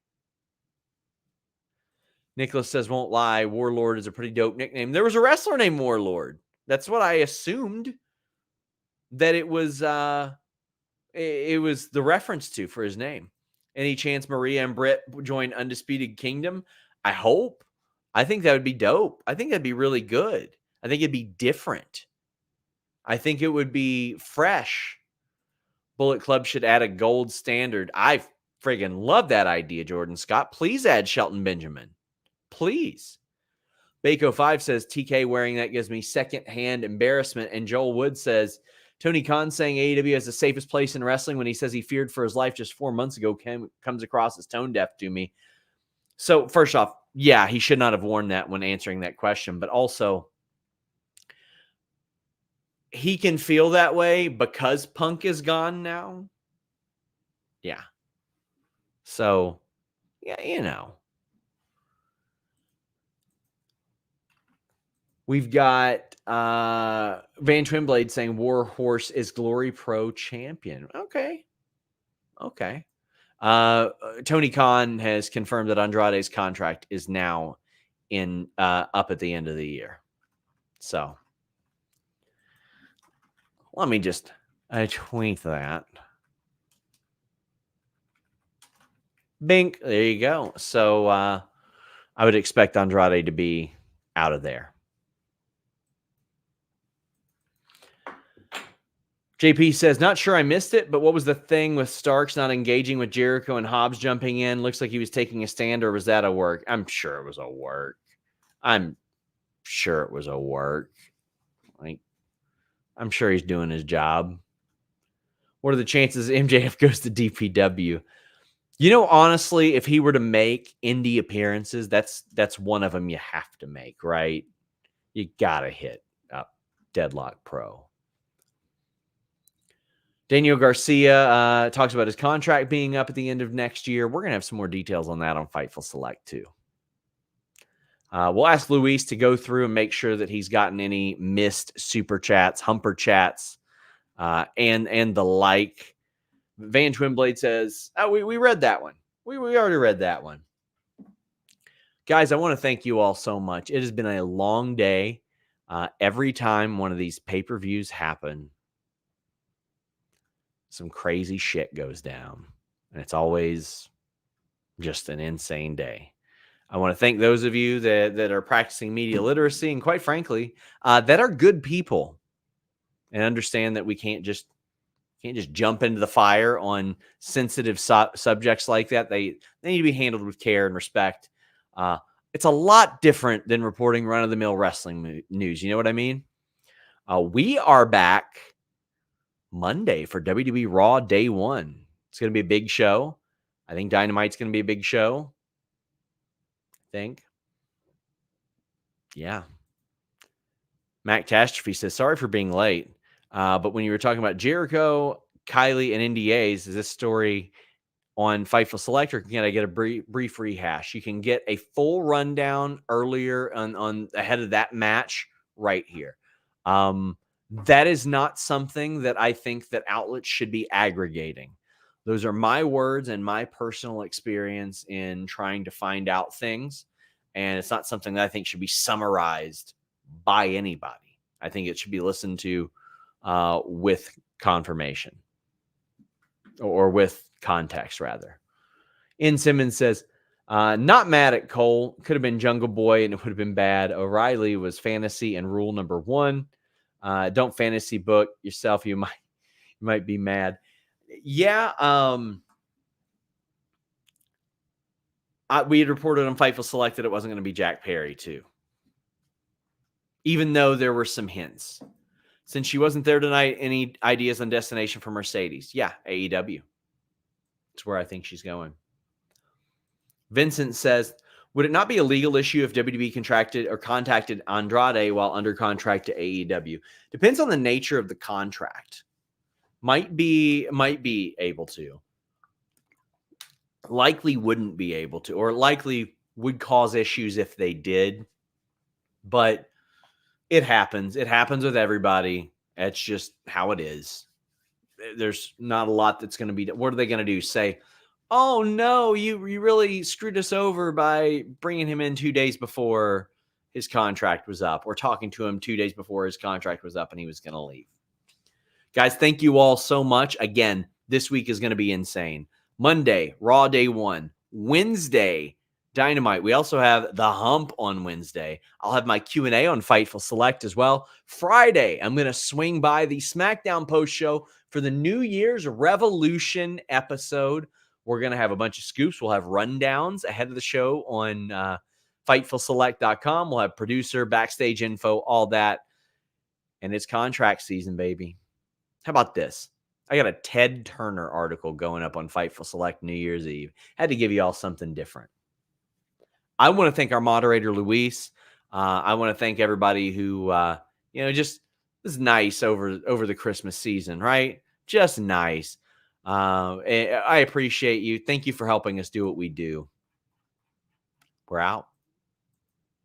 Nicholas says, won't lie. Warlord is a pretty dope nickname. There was a wrestler named Warlord. That's what I assumed that it was. It was the reference to for his name. Any chance Maria and Britt join Undisputed Kingdom? I hope. I think that would be dope. I think that'd be really good. I think it'd be different. I think it would be fresh. Bullet Club should add a gold standard. I friggin' love that idea, Jordan Scott. Please add Shelton Benjamin. Please. Bako5 says, TK wearing that gives me secondhand embarrassment. And Joel Wood says, Tony Khan saying AEW is the safest place in wrestling when he says he feared for his life just 4 months ago comes across as tone deaf to me. So first off, yeah, he should not have worn that when answering that question. But also, he can feel that way because Punk is gone now. Yeah. So, yeah, you know. We've got Van Twinblade saying Warhorse is Glory Pro champion. Okay. Tony Khan has confirmed that Andrade's contract is now up at the end of the year. So let me just tweet that. Bink. There you go. So I would expect Andrade to be out of there. JP says, not sure I missed it, but what was the thing with Starks not engaging with Jericho and Hobbs jumping in? Looks like he was taking a stand, or was that a work? I'm sure it was a work. Like, I'm sure he's doing his job. What are the chances MJF goes to DPW? You know, honestly, if he were to make indie appearances, that's one of them you have to make, right? You got to hit up Deadlock Pro. Daniel Garcia talks about his contract being up at the end of next year. We're going to have some more details on that on Fightful Select, too. We'll ask Luis to go through and make sure that he's gotten any missed super chats, humper chats, and the like. Van Twinblade says, we read that one. We already read that one. Guys, I want to thank you all so much. It has been a long day. Every time one of these pay-per-views happen, some crazy shit goes down. And it's always just an insane day. I want to thank those of you that are practicing media literacy and, quite frankly, that are good people and understand that we can't just jump into the fire on sensitive subjects like that. They need to be handled with care and respect. It's a lot different than reporting run-of-the-mill wrestling news. You know what I mean? We are back Monday for WWE Raw Day 1. It's going to be a big show. I think Dynamite's going to be a big show. I think. Yeah. Mac Catastrophe says, sorry for being late. But when you were talking about Jericho, Kylie, and NDAs, is this story on Fightful Select, or can I get a brief rehash? You can get a full rundown earlier on ahead of that match right here. That is not something that I think that outlets should be aggregating. Those are my words and my personal experience in trying to find out things. And it's not something that I think should be summarized by anybody. I think it should be listened to with confirmation or with context, rather. N. Simmons says, not mad at Cole. Could have been Jungle Boy and it would have been bad. O'Reilly was fantasy and rule number 1. Don't fantasy book yourself. You might be mad. Yeah. We had reported on Fightful Select that it wasn't going to be Jack Perry too. Even though there were some hints. Since she wasn't there tonight, any ideas on destination for Mercedes? Yeah, AEW. It's where I think she's going. Vincent says, would it not be a legal issue if WWE contracted or contacted Andrade while under contract to AEW? Depends on the nature of the contract. Might be able to. Likely wouldn't be able to, or likely would cause issues if they did. But it happens. It happens with everybody. It's just how it is. There's not a lot that's going to be. What are they going to do? Say, oh, no, you really screwed us over by bringing him in 2 days before his contract was up, or talking to him 2 days before his contract was up and he was going to leave. Guys, thank you all so much. Again, this week is going to be insane. Monday, Raw Day 1. Wednesday, Dynamite. We also have The Hump on Wednesday. I'll have my Q&A on Fightful Select as well. Friday, I'm going to swing by the SmackDown post show for the New Year's Revolution episode. We're going to have a bunch of scoops. We'll have rundowns ahead of the show on FightfulSelect.com. We'll have producer, backstage info, all that. And it's contract season, baby. How about this? I got a Ted Turner article going up on Fightful Select New Year's Eve. Had to give you all something different. I want to thank our moderator, Luis. I want to thank everybody who, just was nice over the Christmas season, right? Just nice. I appreciate you. Thank you for helping us do what we do. We're out.